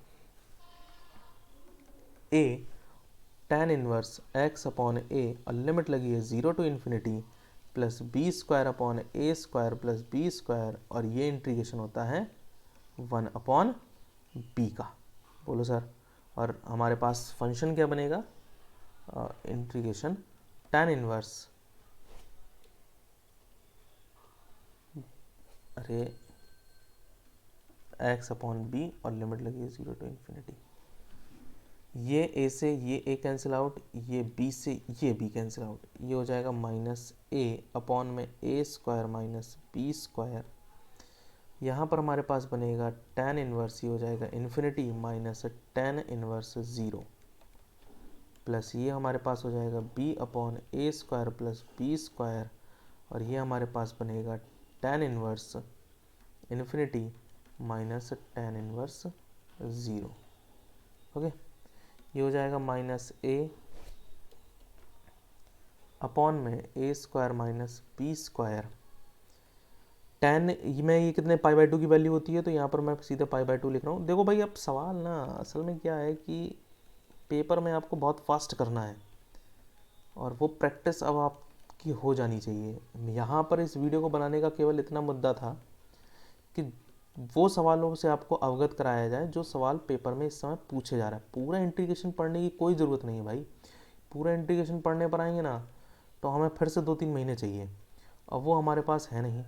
a tan inverse x upon a, और लिमिट लगी है 0 to infinity, plus b square upon a square plus b square, और ये इंटीग्रेशन होता है 1 अपॉन बी का। बोलो सर, और हमारे पास फंक्शन क्या बनेगा, इंटीग्रेशन tan इनवर्स, अरे x अपॉन बी, और लिमिट लगी है 0 टू इन्फिनिटी। ये ए से ये ए कैंसिल आउट, ये बी से ये बी कैंसिल आउट, ये हो जाएगा माइनस ए अपॉन में a square minus b square. यहाँ पर हमारे पास बनेगा tan इनवर्स, ये हो जाएगा इन्फिनिटी माइनस tan इनवर्स 0, प्लस ये हमारे पास हो जाएगा b upon a square plus b square, और ये हमारे पास बनेगा tan inverse infinity minus tan inverse 0। Okay, ये हो जाएगा माइनस ए अपॉन में a square minus b square. Tan में ये कितने π/2 की वैल्यू होती है, तो यहाँ पर मैं सीधे π/2 लिख रहा हूँ। देखो भाई, अब सवाल ना असल में क्या है कि पेपर में आपको बहुत फास्ट करना है, और वो प्रैक्टिस अब आपकी हो जानी चाहिए। यहाँ पर इस वीडियो को बनाने का केवल इतना मुद्दा था कि वो सवालों से आपको अवगत कराया जाए जो सवाल पेपर में इस समय पूछे जा रहा है। पूरा इंटीग्रेशन पढ़ने की कोई ज़रूरत नहीं है भाई। पूरा इंटीग्रेशन पढ़ने पर आएंगे ना तो हमें फिर से 2-3 महीने चाहिए, अब वो हमारे पास है नहीं।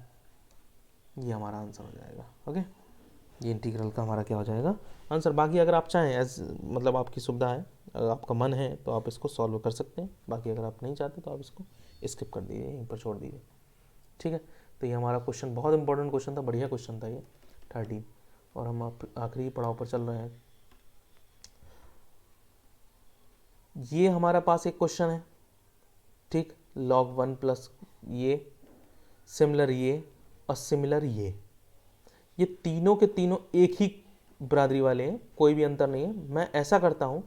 ये हमारा आंसर हो जाएगा। ओके, ये इंटीग्रल का हमारा क्या हो जाएगा आंसर। बाकी अगर आप चाहें एज मतलब आपकी सुविधा है, अगर आपका मन है तो आप इसको सॉल्व कर सकते हैं। बाकी अगर आप नहीं चाहते तो आप इसको स्किप कर दीजिए, यहीं पर छोड़ दीजिए। ठीक है, तो ये हमारा क्वेश्चन बहुत इंपॉर्टेंट क्वेश्चन था, बढ़िया क्वेश्चन था ये 13। और हम आखिरी पड़ाव पर चल रहे हैं। ये हमारे पास एक क्वेश्चन है, ठीक, log 1 प्लस ये सिमिलर ये और सिमिलर ये तीनों के तीनों एक ही बरादरी वाले हैं, कोई भी अंतर नहीं है। मैं ऐसा करता हूँ,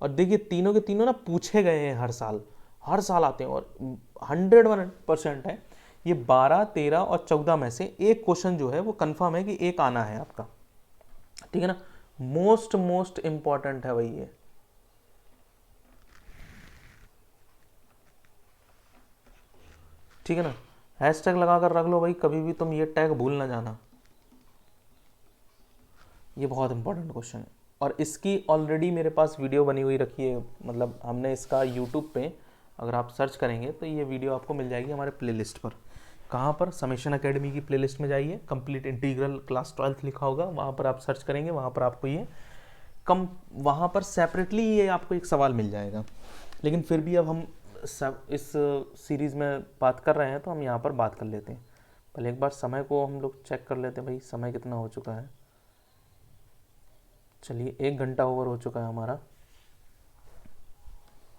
और देखिए तीनों के तीनों ना पूछे गए हैं हर साल आते हैं, और 101% है ये 12, 13 और 14 में से एक क्वेश्चन जो है वो कंफर्म है कि एक आना है आपका। ठीक है ना, मोस्ट इंपॉर्टेंट है भाई ये। ठीक है ना, हैशटैग लगाकर रख लो भाई, कभी भी तुम ये टैग भूल ना जाना। ये बहुत इंपॉर्टेंट क्वेश्चन है, और इसकी ऑलरेडी मेरे पास वीडियो बनी हुई रखी है। मतलब हमने इसका यूट्यूब पे अगर आप सर्च करेंगे तो ये वीडियो आपको मिल जाएगी हमारे प्लेलिस्ट पर। कहाँ पर? समेशन एकेडमी की प्लेलिस्ट में जाइए, कंप्लीट इंटीग्रल क्लास 12th लिखा होगा, वहाँ पर आप सर्च करेंगे, वहाँ पर आपको ये वहाँ पर सेपरेटली ये आपको एक सवाल मिल जाएगा। लेकिन फिर भी अब हम सब इस सीरीज़ में बात कर रहे हैं तो हम यहाँ पर बात कर लेते हैं। पहले एक बार समय को हम लोग चेक कर लेते हैं, भाई समय कितना हो चुका है। चलिए 1 घंटा ओवर हो चुका है हमारा।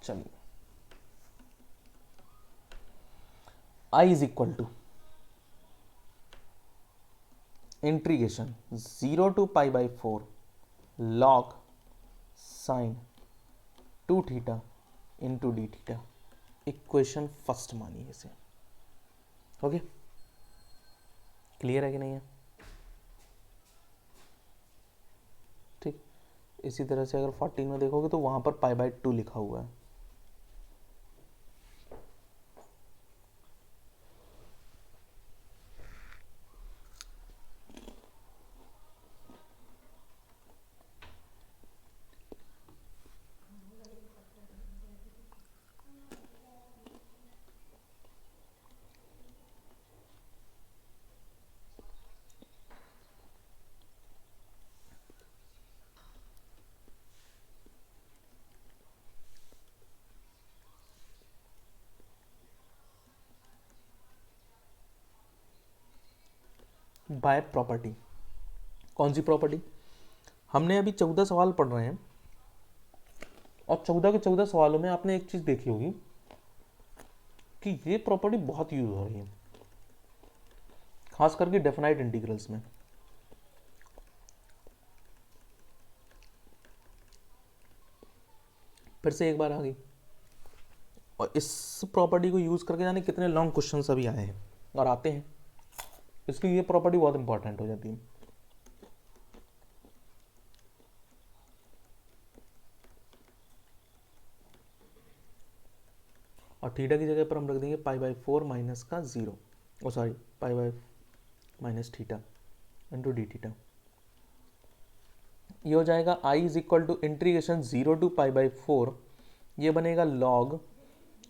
चलिए, I is equal to integration 0 to π/4 log sin 2 theta into d theta. Equation first मानिए इसे। ओके, क्लियर है कि नहीं है? ठीक, इसी तरह से अगर 14 में देखोगे तो वहां पर π/2 लिखा हुआ है। बाय प्रॉपर्टी, कौन सी प्रॉपर्टी? हमने अभी 14 सवाल पढ़ रहे हैं, और 14 के 14 सवालों में आपने एक चीज देखी होगी कि ये प्रॉपर्टी बहुत यूज हो रही है, खास करके डेफिनाइट इंटीग्रल्स में। फिर से एक बार आ गई, और इस प्रॉपर्टी को यूज करके जाने कितने लॉन्ग क्वेश्चन अभी आए हैं और आते हैं, इसलिए ये प्रॉपर्टी बहुत इंपॉर्टेंट हो जाती है। और थीटा की जगह पर हम रख देंगे π/4 माइनस का 0, oh sorry π/ minus theta into d theta. ये हो जाएगा I is equal to integration 0 to π/4, ये बनेगा लॉग,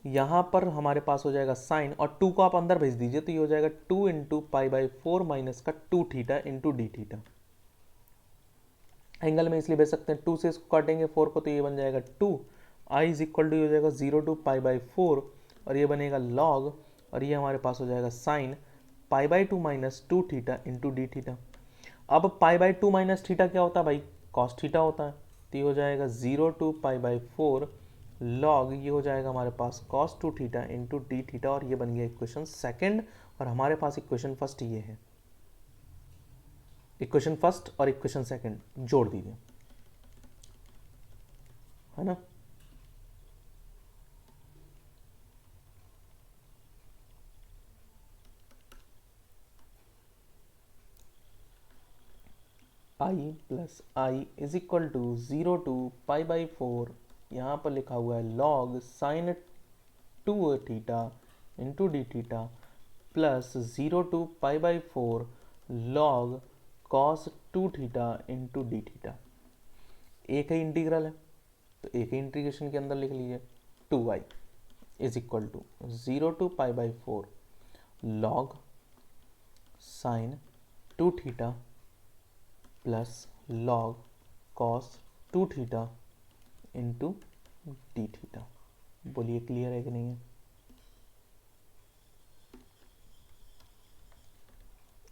यहाँ पर हमारे पास हो जाएगा साइन, और 2 को आप अंदर भेज दीजिए तो ये हो जाएगा 2 इंटू π/4 माइनस का 2 theta into d theta. Angle में इसलिए भेज सकते हैं, 2 से इसको काटेंगे 4 को तो ये बन जाएगा 2, आई इज इक्वल टू हो जाएगा 0 टू पाई बाई 4 और ये बनेगा लॉग और ये हमारे पास हो जाएगा sine pi by 2 minus 2 theta into d theta. अब पाई बाई 2 माइनस थीटा क्या होता है भाई, कॉस थीटा होता है, तो ये हो जाएगा 0 टू पाई बाई 4 लॉग ये हो जाएगा हमारे पास cos 2 theta into d theta और ये बन गया इक्वेशन सेकेंड और हमारे पास इक्वेशन फर्स्ट ये है। इक्वेशन फर्स्ट और इक्वेशन सेकंड जोड़ दीजिए, है ना। I plus I is equal to 0 to pi by 4, यहाँ पर लिखा हुआ है log sine 2 theta into d theta plus 0 to pi by 4 log cos 2 theta into d theta. एक ही इंटीग्रल है तो एक ही इंटीग्रेशन के अंदर लिख लीजिए 2y is equal to 0 to pi by 4 log sine 2 theta plus log cos 2 theta into d theta. बोलिए क्लियर है कि नहीं है।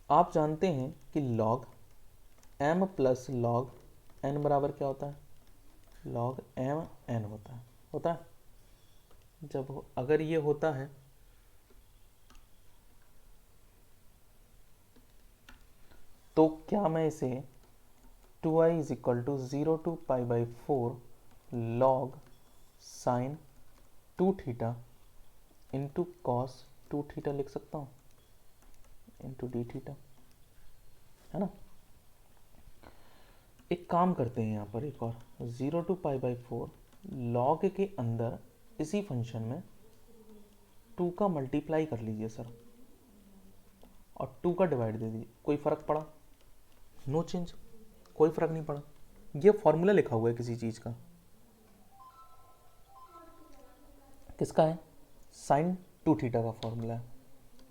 आप जानते हैं कि log m plus log n बराबर क्या होता है, लॉग m n होता है। जब अगर ये होता है तो क्या मैं इसे 2i is equal to 0 to pi by 4 log sine 2 theta into cos 2 theta लिख सकता हूँ इंटू डी थीटा, है ना। एक काम करते हैं यहाँ पर एक और 0 टू पाई बाई 4 लॉग के अंदर इसी फंक्शन में 2 का मल्टीप्लाई कर लीजिए सर और 2 का डिवाइड दे दीजिए। कोई फर्क पड़ा, नो चेंज, कोई फर्क नहीं पड़ा। ये फॉर्मूला लिखा हुआ है किसी चीज का, किसका है, साइन 2 थीटा का फॉर्मूला है।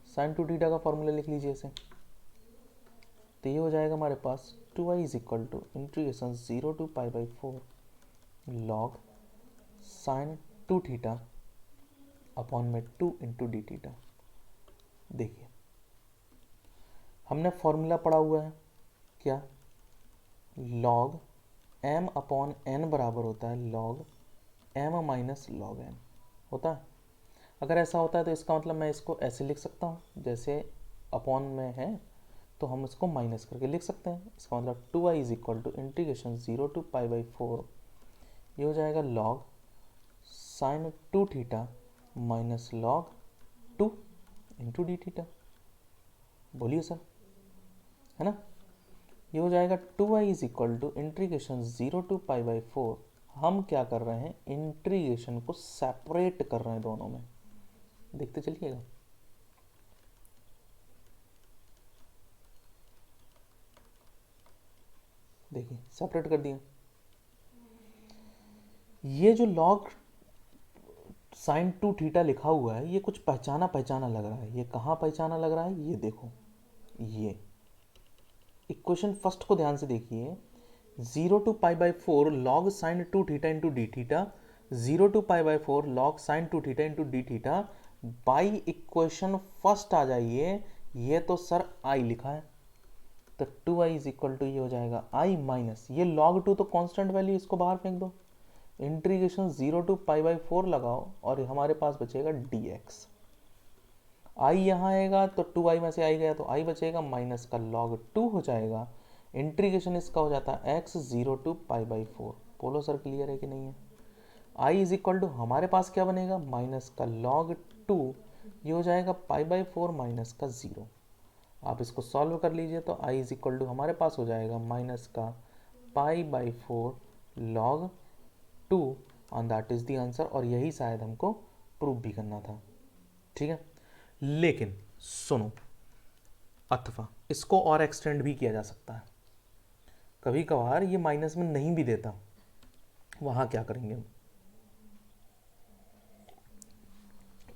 साइन 2 थीटा का फॉर्मूला लिख लीजिए इसे, तो ये हो जाएगा हमारे पास 2i is equal to integration 0 to pi by 4 log sine 2 theta upon में 2 इंटू डी थीटा। देखिए हमने फॉर्मूला पढ़ा हुआ है क्या, लॉग m अपॉन n बराबर होता है log m minus log n होता है। अगर ऐसा होता है तो इसका मतलब मैं इसको ऐसे लिख सकता हूँ, जैसे अपॉन में है तो हम इसको माइनस करके लिख सकते हैं। इसका मतलब 2i is equal to integration 0 to pi by 4 ये हो जाएगा log sine 2 theta minus log 2 into d theta. बोलिए सर, है ना। ये हो जाएगा 2i is equal to integration 0 to pi by 4। हम क्या कर रहे हैं, इंटीग्रेशन को सेपरेट कर रहे हैं दोनों में, देखते चलिएगा। देखिए सेपरेट कर दिया। ये जो लॉग साइन 2 थीटा लिखा हुआ है ये कुछ पहचाना पहचाना लग रहा है। ये कहाँ पहचाना लग रहा है, ये देखो, ये इक्वेशन फर्स्ट को ध्यान से देखिए, 0 to pi by 4 log sine 2 theta into d theta, 0 to pi by 4 log sine 2 theta into d theta. By equation first आ जाइए, ये तो सर आई लिखा है तो 2i इज इक्वल टू ये हो जाएगा i माइनस ये log 2 तो कांस्टेंट वैल्यू, इसको बाहर फेंक दो, इंटीग्रेशन 0 टू पाई बाई 4 लगाओ और हमारे पास बचेगा dx। i यहाँ आएगा तो 2i में से i गया तो i बचेगा, माइनस का log 2 हो जाएगा, इंटीग्रेशन इसका हो जाता है x 0 टू पाई बाई 4। बोलो सर क्लियर है कि नहीं है। i इज इक्वल टू हमारे पास क्या बनेगा, माइनस का log 2 ये हो जाएगा पाई बाई 4 माइनस का 0। आप इसको सॉल्व कर लीजिए तो i इज इक्वल टू हमारे पास हो जाएगा माइनस का पाई by 4 log 2 on that is the answer. और यही शायद हमको प्रूव भी करना था, ठीक है। लेकिन सुनो, अथवा इसको और एक्सटेंड भी किया जा सकता है। कभी कभार ये माइनस में नहीं भी देता, वहां क्या करेंगे हम,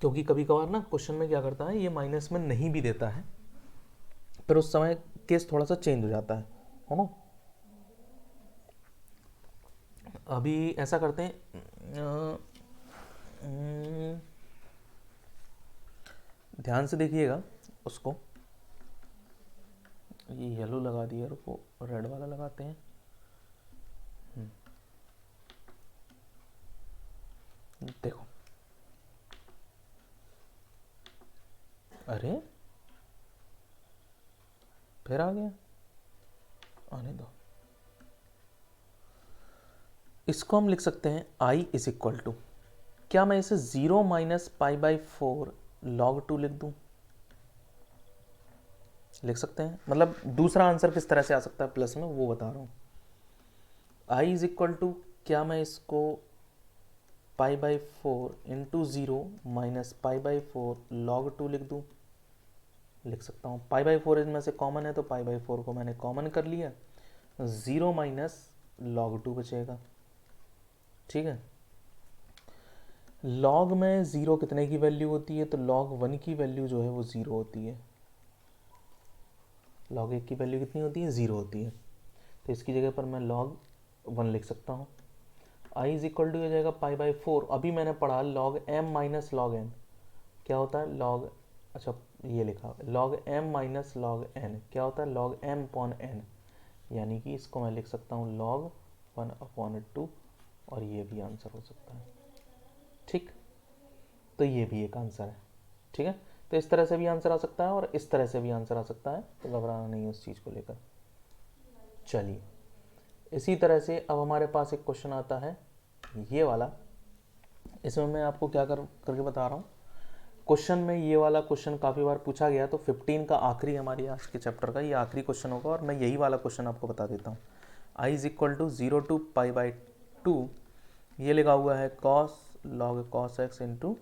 क्योंकि कभी कभार ना क्वेश्चन में क्या करता है, ये माइनस में नहीं भी देता है, फिर उस समय केस थोड़ा सा चेंज हो जाता है ना। अभी ऐसा करते हैं, ध्यान से देखिएगा उसको, ये येलो लगा दिया, रुको रेड वाला लगाते हैं। देखो, अरे फिर आ गया, आने दो। इसको हम लिख सकते हैं i इज इक्वल टू, क्या मैं इसे 0 माइनस पाई बाई 4 लॉग 2 लिख दूं? लिख सकते हैं, मतलब दूसरा आंसर किस तरह से आ सकता है प्लस में वो बता रहा हूं। i इज इक्वल टू, क्या मैं इसको पाई by 4 into 0 minus pi by 4 log 2 लिख दूं? लिख सकता हूं। पाई बाई 4 इसमें से कॉमन है तो पाई बाई 4 को मैंने कॉमन कर लिया, 0 माइनस लॉग 2 बचेगा। ठीक है, लॉग में 0 कितने की वैल्यू होती है? तो लॉग 1 की वैल्यू जो है वो 0 होती है। लॉग 1 की वैल्यू कितनी होती है? 0 होती है। तो इसकी जगह पर मैं लॉग 1 लिख सकता हूँ। i इज इक्वल टू हो जाएगा पाई बाई 4, अभी मैंने पढ़ा log m minus log n क्या होता है? लॉग, अच्छा ये लिखा log m minus log n क्या होता है? लॉग m अपॉन n, यानी कि इसको मैं लिख सकता हूँ लॉग 1 अपॉन 2, और ये भी आंसर हो सकता है। ठीक, तो ये भी एक आंसर है। ठीक है, तो इस तरह से भी आंसर आ सकता है और इस तरह से भी आंसर आ सकता है, तो घबराना नहीं है उस चीज़ को लेकर। चलिए, इसी तरह से अब हमारे पास एक क्वेश्चन आता है ये वाला। इसमें मैं आपको क्या करके बता रहा हूँ, क्वेश्चन में ये वाला क्वेश्चन काफ़ी बार पूछा गया, तो 15 का आखिरी हमारी आज के चैप्टर का ये आखिरी क्वेश्चन होगा, और मैं यही वाला क्वेश्चन आपको बता देता हूँ। i is equal to 0 to pi by 2, ये लिखा हुआ है cos log cos x into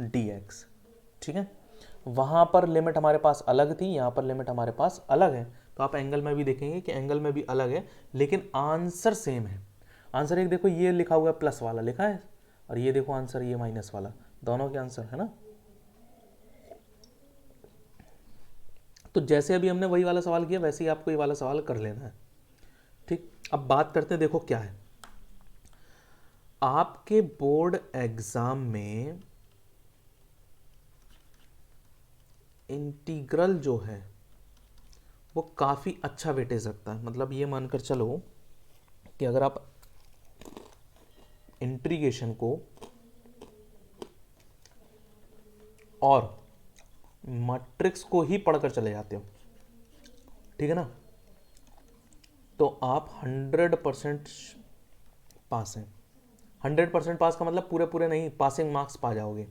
d x. ठीक है, वहाँ पर लिमिट हमारे पास अलग थी, यहाँ पर लिमिट हमारे पास अलग है, तो आप एंगल में भी देखेंगे कि एंगल में भी अलग है, लेकिन आंसर सेम है। आंसर एक देखो, ये लिखा हुआ है प्लस वाला लिखा है, और ये देखो आंसर ये माइनस वाला, दोनों के आंसर है ना। तो जैसे अभी हमने वही वाला सवाल किया, वैसे ही आपको ये वाला सवाल कर लेना है। ठीक, अब बात करते हैं, देखो क्या है आपके बोर्ड एग्जाम में इंटीग्रल जो है वो काफ़ी अच्छा वेटेज रखता है। मतलब ये मानकर चलो कि अगर आप इंटीग्रेशन को और मैट्रिक्स को ही पढ़कर चले जाते हो, ठीक है ना, तो आप 100% पास हैं। 100% पास का मतलब पूरे पूरे नहीं, पासिंग मार्क्स पा जाओगे।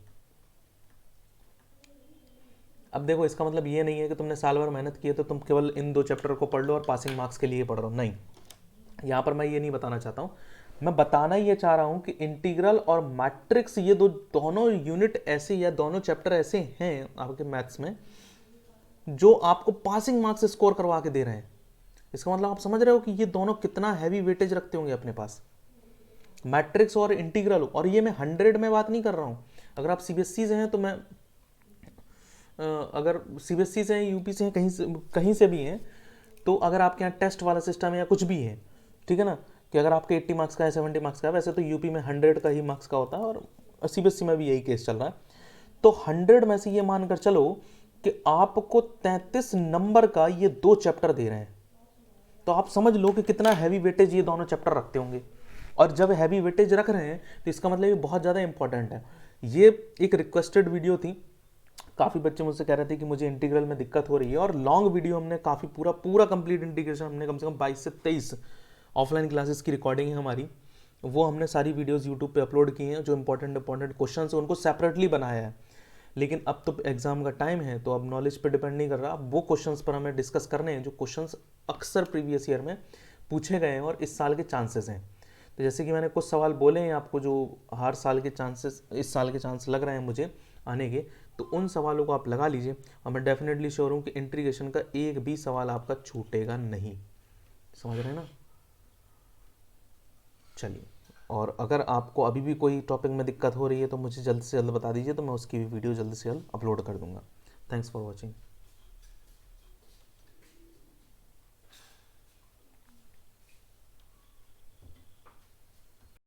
अब देखो, इसका मतलब ये नहीं है कि तुमने साल भर मेहनत की है तो तुम केवल इन 2 चैप्टर को पढ़ लो और पासिंग मार्क्स के लिए पढ़ रहे हो, नहीं। यहाँ पर मैं ये नहीं बताना चाहता हूँ, मैं बताना ये चाह रहा हूँ कि इंटीग्रल और मैट्रिक्स ये दोनों यूनिट ऐसे या दोनों चैप्टर ऐसे हैं आपके मैथ्स में जो आपको पासिंग मार्क्स स्कोर करवा के दे रहे हैं। इसका मतलब आप समझ रहे हो कि ये दोनों कितना हैवी वेटेज रखते होंगे अपने पास, मैट्रिक्स और इंटीग्रल। और ये मैं 100 में बात नहीं कर रहा हूँ। अगर आप सीबीएसई से हैं तो मैं अगर सीबीएसई से हैं, यूपी से हैं, कहीं से भी हैं, तो अगर आपके यहाँ टेस्ट वाला सिस्टम है या कुछ भी है, ठीक है ना, कि अगर आपके 80 मार्क्स का है, 70 मार्क्स का है, वैसे तो यूपी में 100 का ही मार्क्स का होता है, और सीबीएसई में भी यही केस चल रहा है। तो 100 में से ये मानकर चलो कि आपको 33 नंबर का ये 2 चैप्टर दे रहे हैं, तो आप समझ लो कि कितना हैवी वेटेज ये दोनों चैप्टर रखते होंगे। और जब हैवी वेटेज रख रहे हैं तो इसका मतलब ये बहुत ज़्यादा इंपॉर्टेंट है। ये एक रिक्वेस्टेड वीडियो थी, काफ़ी बच्चे मुझसे कह रहे थे कि मुझे इंटीग्रल में दिक्कत हो रही है, और लॉन्ग वीडियो हमने काफ़ी पूरा कंप्लीट इंटीग्रेशन हमने कम से कम 22 से 23 ऑफलाइन क्लासेस की रिकॉर्डिंग है हमारी, वो हमने सारी वीडियोस यूट्यूब पे अपलोड की हैं। जो इंपॉर्टेंट क्वेश्चन है उनको सेपरेटली बनाया है, लेकिन अब तो एग्जाम का टाइम है, तो अब नॉलेज पे डिपेंड नहीं कर रहा, अब वो क्वेश्चंस पर हमें डिस्कस करने हैं जो क्वेश्चंस अक्सर प्रीवियस ईयर में पूछे गए हैं और इस साल के चांसेस हैं। तो जैसे कि मैंने कुछ सवाल बोले हैं आपको जो हर साल के चांसेस, इस साल के चांस लग रहे हैं मुझे आने के, तो उन सवालों को आप लगा लीजिए, और मैं डेफिनेटली श्योर हूँ कि इंटीग्रेशन का एक भी सवाल आपका छूटेगा नहीं। समझ रहे हैं ना। चलिए, और अगर आपको अभी भी कोई टॉपिक में दिक्कत हो रही है तो मुझे जल्द से जल्द बता दीजिए, तो मैं उसकी भी वीडियो जल्द से जल्द अपलोड कर दूंगा। Thanks for watching.